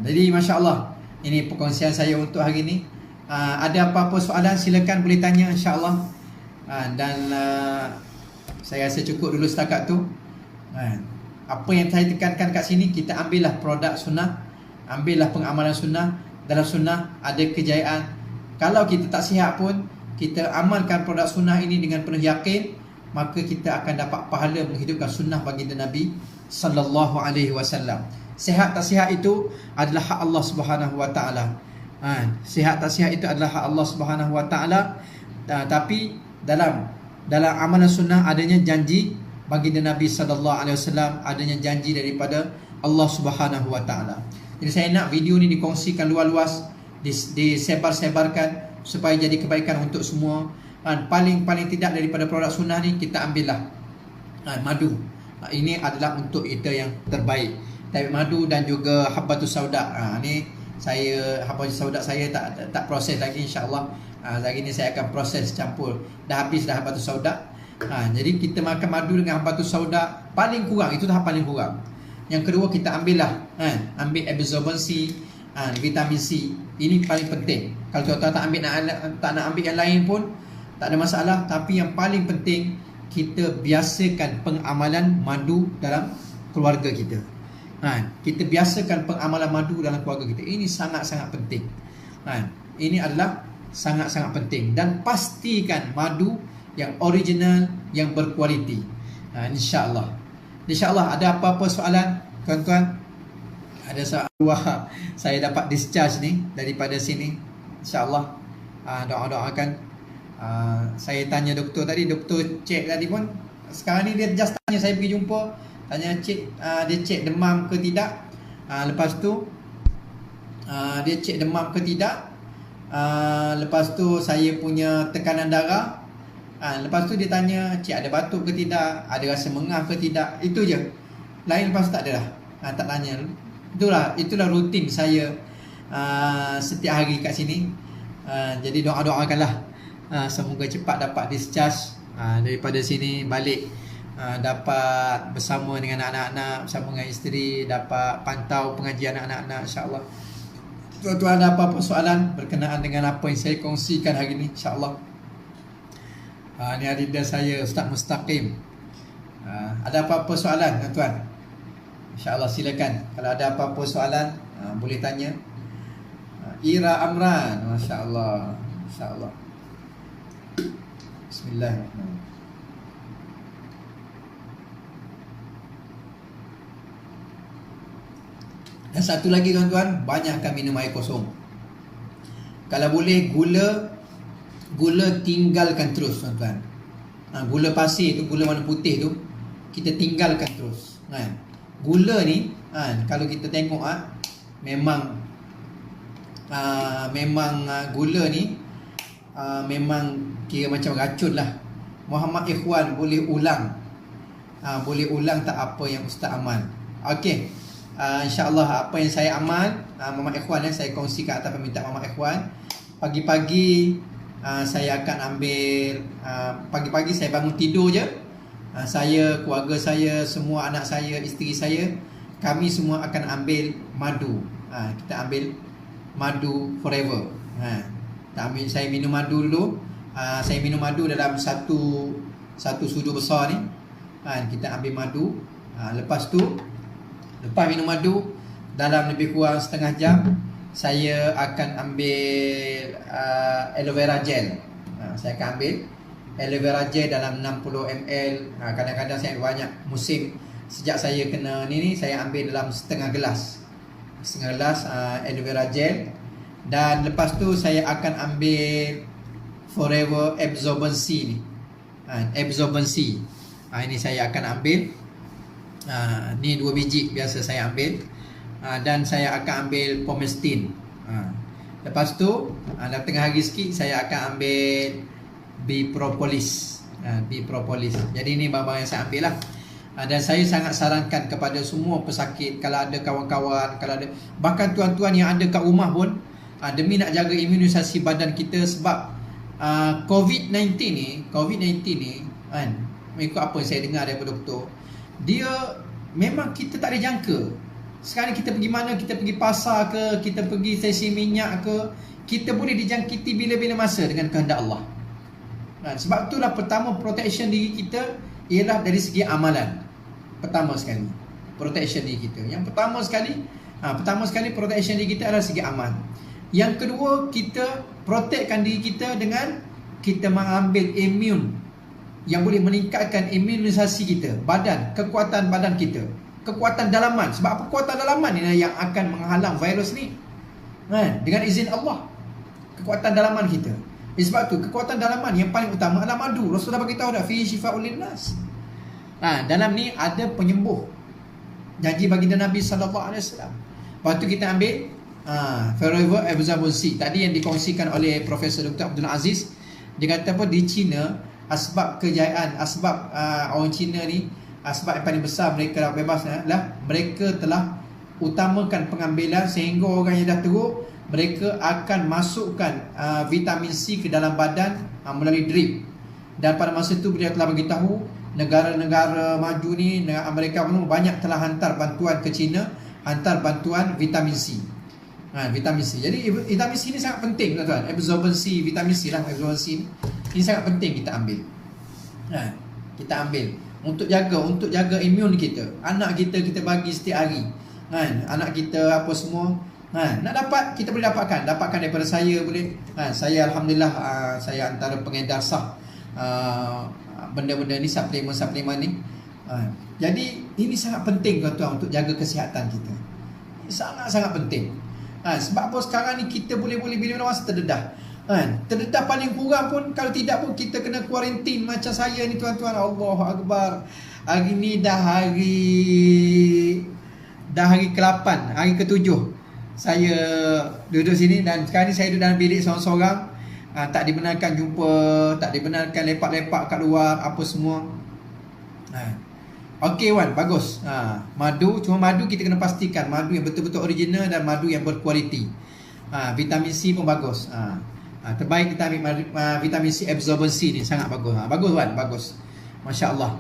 Jadi masya-Allah, ini perkongsian saya untuk hari ini. Ada apa-apa soalan silakan boleh tanya, insya-Allah. Dan saya rasa cukup dulu setakat tu. Apa yang saya tekankan kat sini, kita ambillah produk sunnah, ambillah pengamalan sunnah. Dalam sunnah ada kejayaan. Kalau kita tak sihat pun, kita amalkan produk sunnah ini dengan penuh yakin, maka kita akan dapat pahala menghidupkan sunnah baginda Nabi sallallahu alaihi wasallam. Sihat tak sihat itu adalah hak Allah Subhanahu wa taala. Sihat tak sihat itu adalah hak Allah Subhanahu wa taala. Tapi dalam amalan sunnah adanya janji baginda Nabi sallallahu alaihi wasallam, adanya janji daripada Allah Subhanahu wa taala. Jadi saya nak video ni dikongsikan luas-luas, disebar-sebarkan supaya jadi kebaikan untuk semua. Paling tidak daripada produk sunnah ni kita ambillah madu. Ini adalah untuk kita yang terbaik. Tapi madu dan juga habbatus sauda. Ni saya habbatus sauda saya tak proses lagi, insya-Allah. Lagi ni saya akan proses campur. Dah habis dah habbatus sauda. Jadi kita makan madu dengan habbatus sauda paling kurang, itu tahap paling kurang. Yang kedua, kita ambillah ambil absorbensi, vitamin C. Ini paling penting. Kalau tuan-tuan tak nak ambil yang lain pun tak ada masalah, tapi yang paling penting kita biasakan pengamalan madu dalam keluarga kita. Kita biasakan pengamalan madu dalam keluarga kita. Ini sangat-sangat penting. Ini adalah sangat-sangat penting, dan pastikan madu yang original, yang berkualiti. InsyaAllah. InsyaAllah. Ada apa-apa soalan, tuan-tuan? Ada soalan? Wah, saya dapat discharge ni daripada sini, InsyaAllah. Doa-doakan. Saya tanya doktor tadi, doktor cek tadi pun. Sekarang ni dia just tanya, saya pergi jumpa, tanya dia cek demam ke tidak. Lepas tu dia cek demam ke tidak. Lepas tu saya punya tekanan darah. Lepas tu dia tanya, cik ada batuk ke tidak, ada rasa mengah ke tidak. Itu je. Lain lepas tu tak ada dah. Tak tanya. Itulah rutin saya setiap hari kat sini. Jadi doa-doakanlah semoga cepat dapat discharge daripada sini, balik dapat bersama dengan anak-anak, bersama dengan isteri, dapat pantau pengajian anak-anak, insya-Allah. Tuan-tuan ada apa-apa soalan berkenaan dengan apa yang saya kongsikan hari ini, insya-Allah. Ni adida saya, Ustaz Mustaqim. Ada apa-apa soalan, tuan-tuan? InsyaAllah silakan. Kalau ada apa-apa soalan, boleh tanya. Ira Amran, masya-Allah. Insya-Allah. Bismillahirrahmanirrahim. Dan satu lagi, tuan-tuan, banyakkan minum air kosong. Kalau boleh, gula tinggalkan terus, tuan-tuan. Gula pasir tu, gula warna putih tu, kita tinggalkan terus. Gula ni, kalau kita tengok, memang gula ni memang kira macam racun lah. Muhammad Ikhwan boleh ulang tak apa yang Ustaz amal. Okey, insyaAllah apa yang saya amal, Muhammad Ikhwan, saya kongsi kat atas permintaan Muhammad Ikhwan. Pagi-pagi saya akan ambil, pagi-pagi saya bangun tidur je, saya, keluarga saya, semua anak saya, isteri saya, kami semua akan ambil madu. Kita ambil madu Forever. Saya minum madu dulu. Saya minum madu dalam satu sudu besar ni. Kita ambil madu. Lepas minum madu, dalam lebih kurang setengah jam, saya akan ambil aloe vera gel. Saya akan ambil aloe vera gel dalam 60 ml. Kadang-kadang saya banyak musim sejak saya kena ni saya ambil dalam setengah gelas aloe vera gel. Dan lepas tu saya akan ambil Forever Absorbency ni. Absorbency. Ini saya akan ambil. Ni 2 biji biasa saya ambil. Dan saya akan ambil Pomestin. Lepas tu dalam tengah hari sikit saya akan ambil B-Propolis. B-Propolis. Jadi ni barang-barang yang saya ambil lah. Dan saya sangat sarankan kepada semua pesakit, kalau ada kawan-kawan, kalau ada, bahkan tuan-tuan yang ada kat rumah pun, demi nak jaga imunisasi badan kita. Sebab COVID-19 ni kan, mengikut apa saya dengar daripada doktor, dia memang kita tak ada jangka. Sekarang kita pergi mana, kita pergi pasar ke, kita pergi stesen minyak ke, kita boleh dijangkiti bila-bila masa dengan kehendak Allah. Sebab itulah pertama protection diri kita ialah dari segi amalan. Pertama sekali protection diri kita. Yang pertama sekali protection diri kita adalah segi amal. Yang kedua, kita protectkan diri kita dengan kita mengambil imun yang boleh meningkatkan imunisasi kita, badan, kekuatan badan kita, kekuatan dalaman. Sebab apa? Kekuatan dalaman ni yang akan menghalang virus ni, dengan izin Allah. Kekuatan dalaman kita. Sebab tu kekuatan dalaman yang paling utama adalah madu. Rasulullah bagi tahu dah, fi shifaa'un linnas. Dalam ni ada penyembuh. Janji baginda Nabi sallallahu alaihi wasallam. Lepas tu kita ambil Forever Absorbency tadi yang dikongsikan oleh Profesor Dr. Abdul Aziz. Dia kata apa, di China asbab kejayaan, asbab orang Cina ni, asbab yang paling besar mereka dah bebas lah, mereka telah utamakan pengambilan sehingga orang yang dah teruk, mereka akan masukkan vitamin C ke dalam badan melalui drip. Dan pada masa itu beliau telah beritahu negara-negara maju ni, Amerika pun banyak telah hantar bantuan ke China, hantar bantuan vitamin C. Vitamin C. Jadi vitamin C ni sangat penting tuan-tuan. Absorbency, vitamin C lah, absorbency ini sangat penting kita ambil. Kita ambil untuk jaga imun kita. Anak kita bagi setiap hari. Anak kita apa semua. Nak dapat, kita boleh dapatkan daripada saya boleh. Saya alhamdulillah saya antara pengedar sah benda-benda ni, suplemen ni. Jadi ini sangat penting tuan-tuan untuk jaga kesihatan kita. Sangat-sangat penting. Sebab apa sekarang ni kita boleh bila-bila masa terdedah. Terdedah paling kurang pun, kalau tidak pun kita kena kuarantin macam saya ni tuan-tuan. Allahu Akbar. Hari ni dah hari ke-8, hari ke-7 saya duduk sini. Dan sekarang ni saya duduk dalam bilik seorang-seorang. Tak dibenarkan jumpa, tak dibenarkan lepak-lepak kat luar, apa semua. Okey Wan, bagus. Madu, cuma madu kita kena pastikan madu yang betul-betul original dan madu yang berkualiti. Vitamin C pun bagus. Terbaik kita ambil vitamin C absorbency ni, sangat bagus. Bagus Wan, bagus. Masya-Allah.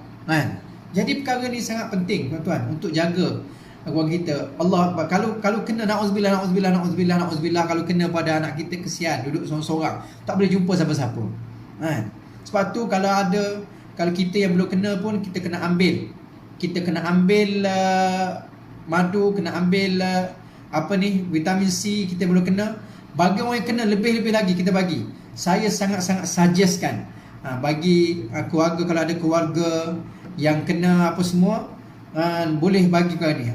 Jadi perkara ni sangat penting tuan-tuan untuk jaga keluarga kita. Allah, kalau kena nauzubillah kalau kena pada anak kita, kesian duduk seorang-seorang, tak boleh jumpa siapa-siapa. Sebab tu kalau kita yang belum kena pun kita kena ambil madu, kena ambil vitamin C. Kita belum kena, bagi orang yang kena lebih-lebih lagi kita bagi. Saya sangat-sangat suggestkan bagi keluarga, kalau ada keluarga yang kena apa semua, boleh bagi kau ni.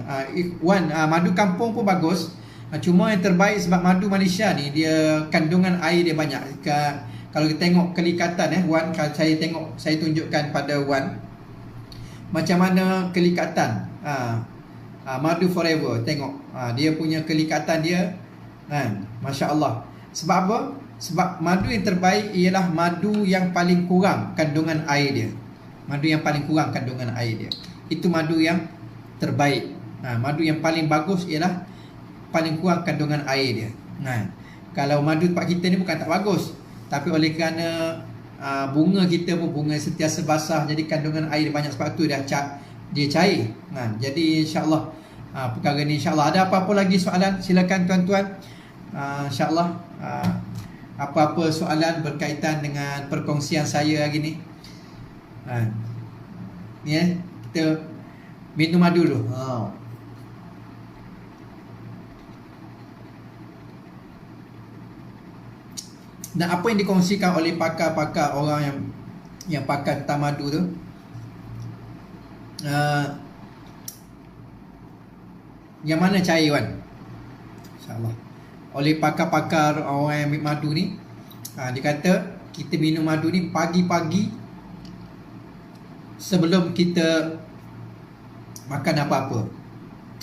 Madu kampung pun bagus. Cuma yang terbaik, sebab madu Malaysia ni dia kandungan air dia banyak. Kalau kita tengok kelikatan Wan, kalau saya tunjukkan pada Wan macam mana kelikatan madu forever. Tengok dia punya kelikatan dia, masya-Allah. Sebab apa? Sebab madu yang terbaik ialah madu yang paling kurang kandungan air dia. Madu yang paling kurang kandungan air dia, itu madu yang terbaik. Madu yang paling bagus ialah paling kurang kandungan air dia. Kalau madu tempat kita ni bukan tak bagus, tapi oleh kerana bunga kita pun bunga sentiasa basah, jadi kandungan air banyak, sebab tu dia cair. Jadi insya-Allah perkara ni, insya-Allah. Ada apa-apa lagi soalan, silakan tuan-tuan. Insya-Allah apa-apa soalan berkaitan dengan perkongsian saya hari ni. Kita minum madu dulu. Dan apa yang dikongsikan oleh pakar-pakar, orang yang yang pakan tamadu tu, yang mana cair kan, InsyaAllah, oleh pakar-pakar orang yang ambil madu ni. Dia kata kita minum madu ni pagi-pagi sebelum kita makan apa-apa.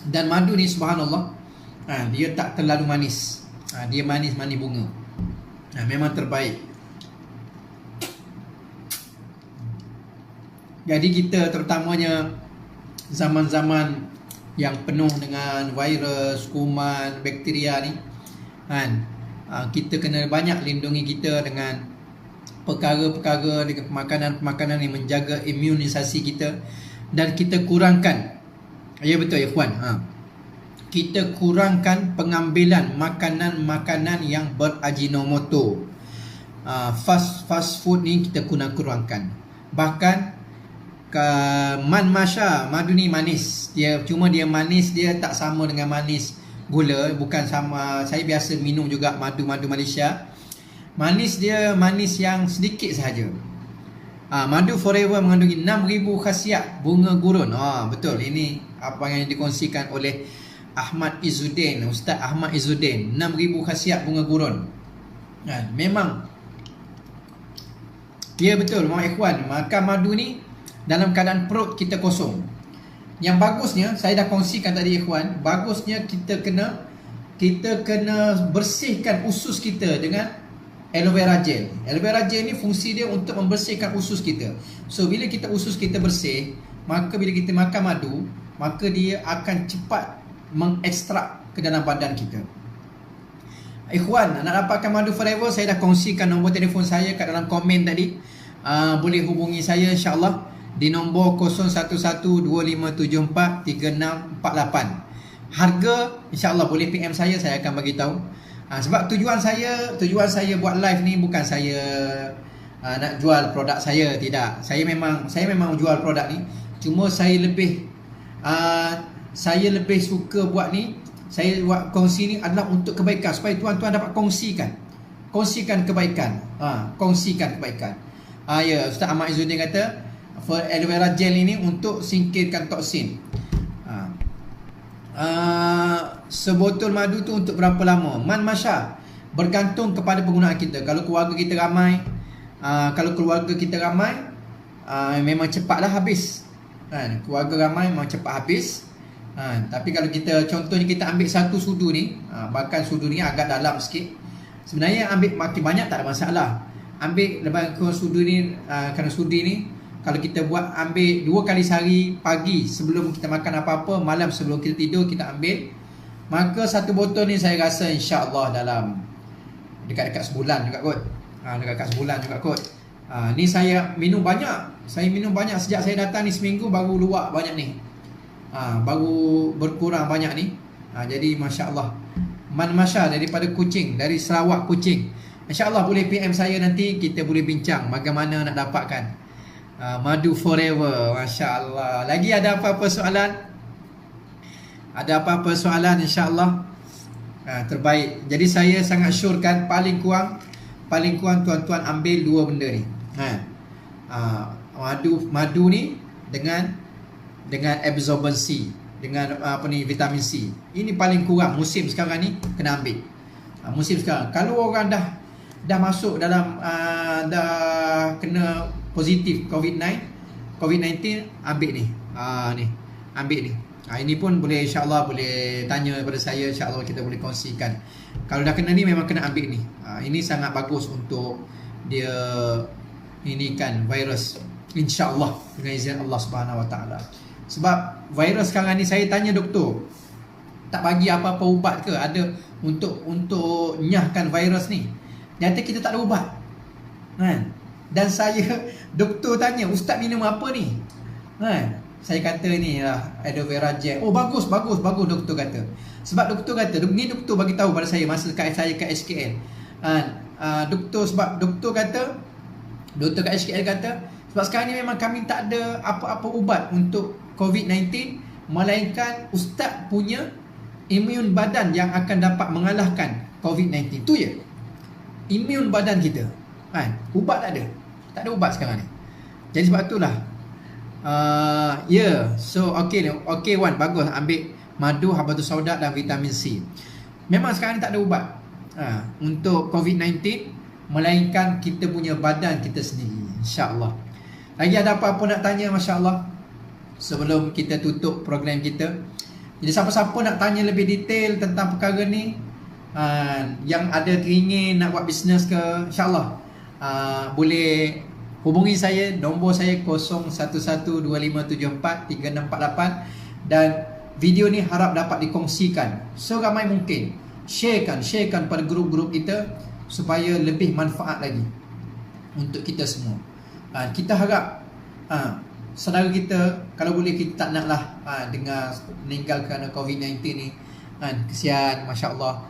Dan madu ni subhanallah, dia tak terlalu manis, dia manis-manis bunga. Memang terbaik. Jadi kita terutamanya zaman-zaman yang penuh dengan virus, kuman, bakteria ni kan, kita kena banyak lindungi kita dengan perkara-perkara, dengan pemakanan-pemakanan yang menjaga imunisasi kita. Dan kita kurangkan, ya betul ikhwan, kita kurangkan pengambilan makanan-makanan yang berajinomoto. Fast food ni kita kurangkan. Bahkan masya, madu ni manis. Cuma dia manis, dia tak sama dengan manis gula. Bukan sama, saya biasa minum juga madu Malaysia. Manis dia manis yang sedikit sahaja. Madu Forever mengandungi 6,000 khasiat bunga gurun. Betul, ini apa yang dikongsikan oleh Ustaz Ahmad Izzuddin. 6,000 khasiat bunga gurun. Memang, ya betul, Muhammad Ikhwan, makan madu ni dalam keadaan perut kita kosong. Yang bagusnya, saya dah kongsikan tadi ikhwan, bagusnya kita kena bersihkan usus kita dengan aloe vera gel. Aloe vera gel ni fungsi dia untuk membersihkan usus kita. So bila usus kita bersih, maka bila kita makan madu, maka dia akan cepat mengekstrak ke dalam badan kita. Ikhwan, nak dapatkan madu Forever, saya dah kongsikan nombor telefon saya kat dalam komen tadi. Boleh hubungi saya insyaAllah di nombor 0115743648. Harga insyaAllah boleh PM saya akan bagi tahu. Sebab tujuan saya buat live ni bukan saya nak jual produk saya, tidak. Saya memang jual produk ni. Cuma saya lebih suka buat ni. Saya buat kongsi ni adalah untuk kebaikan, supaya tuan-tuan dapat kongsikan kebaikan. Kongsikan kebaikan. Ya, Ustaz Ahmad Izzuddin kata aloe vera gel ini untuk singkirkan toksin. Sebotol madu tu untuk berapa lama? Masya, bergantung kepada penggunaan kita. Kalau keluarga kita ramai, memang cepatlah habis. Keluarga ramai memang cepat habis. Tapi kalau contohnya kita ambil satu sudu ni, bahkan sudu ni agak dalam sikit, sebenarnya ambil makin banyak tak ada masalah. Ambil lebih kurang sudu ni, kerana sudi ni kalau kita buat, ambil 2 kali sehari, pagi sebelum kita makan apa-apa, malam sebelum kita tidur kita ambil. Maka satu botol ni saya rasa insya-Allah dalam dekat-dekat sebulan juga kot. Ni saya minum banyak. Sejak saya datang ni seminggu baru luak banyak ni. Baru berkurang banyak ni. Jadi masya-Allah. Masya daripada Kuching, dari Sarawak Kuching. InsyaAllah boleh PM saya nanti, kita boleh bincang bagaimana nak dapatkan madu Forever. Masya-Allah. Lagi ada apa-apa soalan? Ada apa-apa soalan insya-Allah? Terbaik. Jadi saya sangat syorkan paling kurang tuan-tuan ambil 2 benda ni. Madu ni dengan absorbency, dengan vitamin C. Ini paling kurang musim sekarang ni kena ambil. Musim sekarang. Kalau orang dah masuk dalam dah kena positif COVID-19, ambil ni. Ambil ni. Ini pun boleh insya-Allah boleh tanya kepada saya, insya-Allah kita boleh kongsikan. Kalau dah kena ni memang kena ambil ni. Ini sangat bagus untuk dia ini kan virus, insya-Allah dengan izin Allah Subhanahu Wa Taala. Sebab virus sekarang ni, saya tanya doktor, tak bagi apa-apa ubat ke ada untuk nyahkan virus ni? Dia kata kita tak ada ubat. Dan doktor tanya, ustaz minum apa ni? Saya kata ni lah aloe vera gel. Oh bagus doktor kata. Sebab doktor kata, ni doktor bagi tahu pada saya masa saya kat SKL. Doktor kat SKL kata, sebab sekarang ni memang kami tak ada apa-apa ubat untuk COVID-19, melainkan ustaz punya imun badan yang akan dapat mengalahkan COVID-19. Tu je imun badan kita. Ubat tak ada ubat sekarang ni. Jadi sebab itulah so okay Wan, bagus ambil madu, habatus sauda dan vitamin C. Memang sekarang ni tak ada ubat untuk COVID-19 melainkan kita punya badan kita sendiri, insya-Allah. Lagi ada apa-apa nak tanya, masya-Allah, sebelum kita tutup program kita? Jadi siapa-siapa nak tanya lebih detail tentang perkara ni, yang ada teringin nak buat bisnes ke, insya-Allah boleh hubungi saya. Nombor saya 0112574368, dan video ni harap dapat dikongsikan seramai mungkin. Sharekan pada grup-grup kita supaya lebih manfaat lagi untuk kita semua. Kita harap saudara kita, kalau boleh kita tak naklah dengar meninggal kerana COVID-19 ni. Kesian, masya-Allah.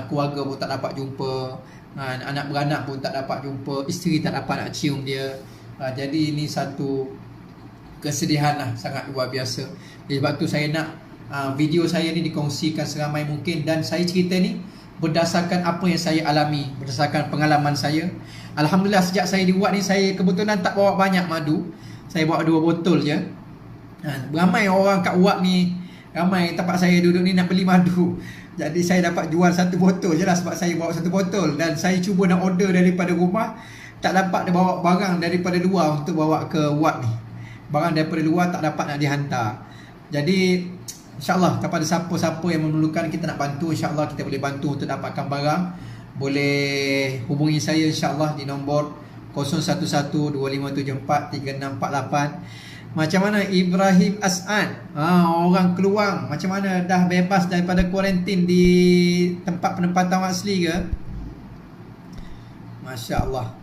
Keluarga pun tak dapat jumpa, anak beranak pun tak dapat jumpa, isteri tak dapat nak cium dia. Jadi ini satu kesedihan lah, sangat luar biasa. Jadi sebab tu saya nak video saya ni dikongsikan seramai mungkin. Dan saya cerita ni berdasarkan apa yang saya alami, berdasarkan pengalaman saya. Alhamdulillah, sejak saya dibuat ni, saya kebetulan tak bawa banyak madu. Saya bawa 2 botol je. Ramai orang kat Wak ni, ramai tempat saya duduk ni nak beli madu. Jadi saya dapat jual 1 botol je lah, sebab saya bawa 1 botol. Dan saya cuba nak order daripada rumah, tak dapat dia bawa barang daripada luar untuk bawa ke Wak ni. Barang daripada luar tak dapat nak dihantar. Jadi insya-Allah kepada siapa-siapa yang memerlukan, kita nak bantu, insya-Allah kita boleh bantu untuk dapatkan barang. Boleh hubungi saya insya-Allah di nombor 0112574368. Macam mana Ibrahim As'ad, orang Keluang, macam mana, dah bebas daripada kuarantin di tempat penempatan asli ke? Masya-Allah.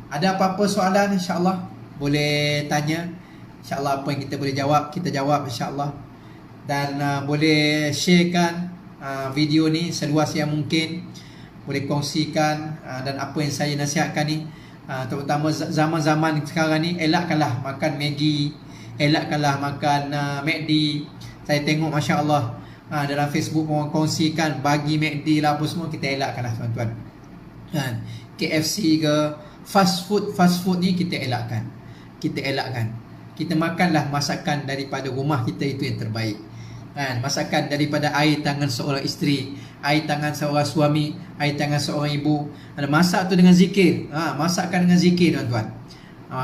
Ada apa-apa soalan, insya-Allah boleh tanya. InsyaAllah apa yang kita boleh jawab, kita jawab insyaAllah. Dan boleh sharekan video ni seluas yang mungkin. Boleh kongsikan, dan apa yang saya nasihatkan ni, terutama zaman-zaman sekarang ni, elakkanlah makan Maggi, elakkanlah makan McD. Saya tengok masya-Allah dalam Facebook orang kongsikan bagi McD lah apa semua, kita elakkanlah tuan-tuan. KFC ke, fast food ni kita elakkan. Kita makanlah masakan daripada rumah kita, itu yang terbaik. Masakan daripada air tangan seorang isteri, air tangan seorang suami, air tangan seorang ibu. Masak tu dengan zikir. Masakkan dengan zikir tuan-tuan.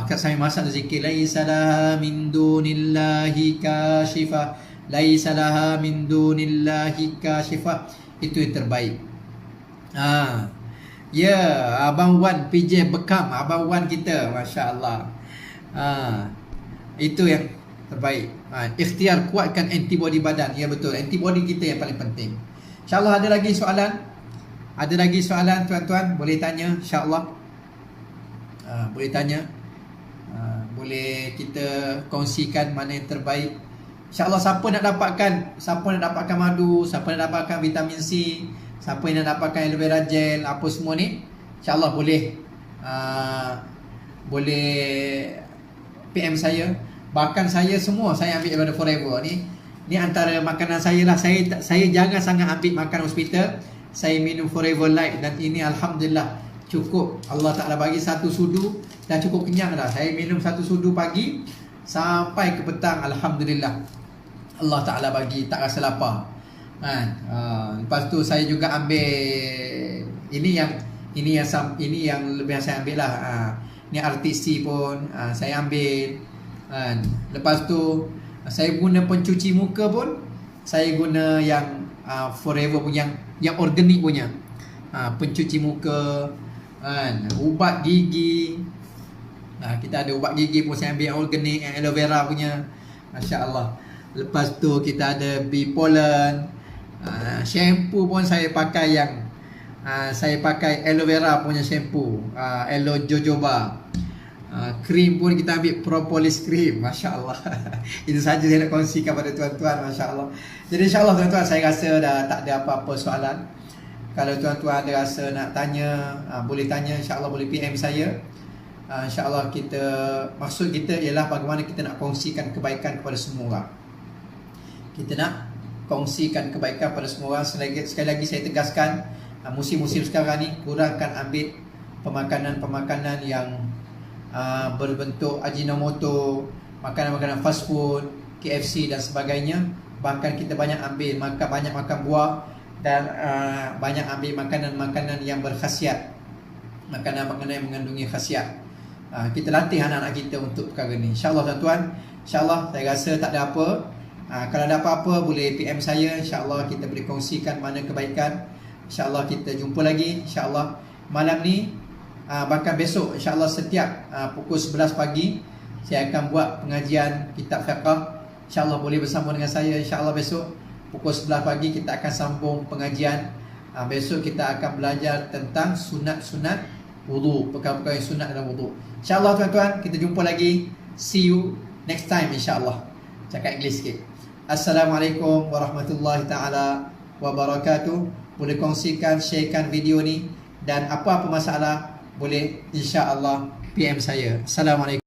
Kat saya masak tu zikir, laisa laha min dunillahi kashifa, laisa laha min dunillahi kashifa. Itu yang terbaik. Abang Wan PJ Bekam, Abang Wan kita, masya-Allah. Itu yang terbaik. Ikhtiar kuatkan antibody badan. Ya betul, antibody kita yang paling penting. InsyaAllah ada lagi soalan? Ada lagi soalan tuan-tuan? Boleh tanya insyaAllah. Boleh tanya. Boleh kita kongsikan mana yang terbaik. InsyaAllah siapa nak dapatkan madu, siapa nak dapatkan vitamin C, siapa yang nak dapatkan aloe vera gel, apa semua ni, InsyaAllah boleh PM saya. Bahkan saya ambil daripada Forever ni. Ni antara makanan saya lah. Saya jangan sangat ambil makan hospital. Saya minum Forever Light, dan ini alhamdulillah cukup. Allah Ta'ala bagi 1 sudu dan cukup kenyang dah. Saya minum 1 sudu pagi sampai ke petang, alhamdulillah. Allah Ta'ala bagi tak rasa lapar. Lepas tu saya juga ambil ini yang lebih saya ambil lah. Ni RTC pun saya ambil. Lepas tu saya guna pencuci muka pun, saya guna yang Forever punya, yang organik punya. Pencuci muka, ubat gigi. Kita ada ubat gigi pun saya ambil yang organik, yang aloe vera punya, masya-Allah. Lepas tu kita ada bee pollen. Shampoo pun saya pakai yang saya pakai aloe vera punya shampoo, aloe jojoba. Krim pun kita ambil propolis krim, masya-Allah. Itu saja saya nak kongsikan pada tuan-tuan, masya-Allah. Jadi insya-Allah tuan-tuan, saya rasa dah tak ada apa-apa soalan. Kalau tuan-tuan ada rasa nak tanya, boleh tanya, insya-Allah boleh PM saya. InsyaAllah maksud kita ialah bagaimana kita nak kongsikan kebaikan kepada semua orang. Kita nak kongsikan kebaikan pada semua orang. Sekali lagi saya tegaskan, musim-musim sekarang ni kurangkan ambil pemakanan-pemakanan yang berbentuk Ajinomoto, makanan-makanan fast food, KFC dan sebagainya. Bahkan kita banyak makan buah dan banyak ambil makanan-makanan yang berkhasiat, makanan-makanan yang mengandungi khasiat. Kita latih anak-anak kita untuk perkara ni. InsyaAllah tuan-tuan, InsyaAllah saya rasa tak ada apa. Kalau ada apa-apa boleh PM saya. InsyaAllah kita boleh kongsikan mana kebaikan. InsyaAllah kita jumpa lagi. InsyaAllah malam ni, bahkan besok InsyaAllah setiap pukul 11 pagi saya akan buat pengajian kitab fiqh. InsyaAllah boleh bersama dengan saya. InsyaAllah besok pukul 11 pagi kita akan sambung pengajian. Besok kita akan belajar tentang sunat-sunat wudu, perkara-perkara yang sunat dalam wudu. InsyaAllah tuan-tuan, kita jumpa lagi. See you next time insyaAllah. Cakap Inggeris sikit. Assalamualaikum warahmatullahi ta'ala wabarakatuh. Boleh kongsikan, sharekan video ni, dan apa-apa masalah boleh insyaAllah PM saya. Assalamualaikum.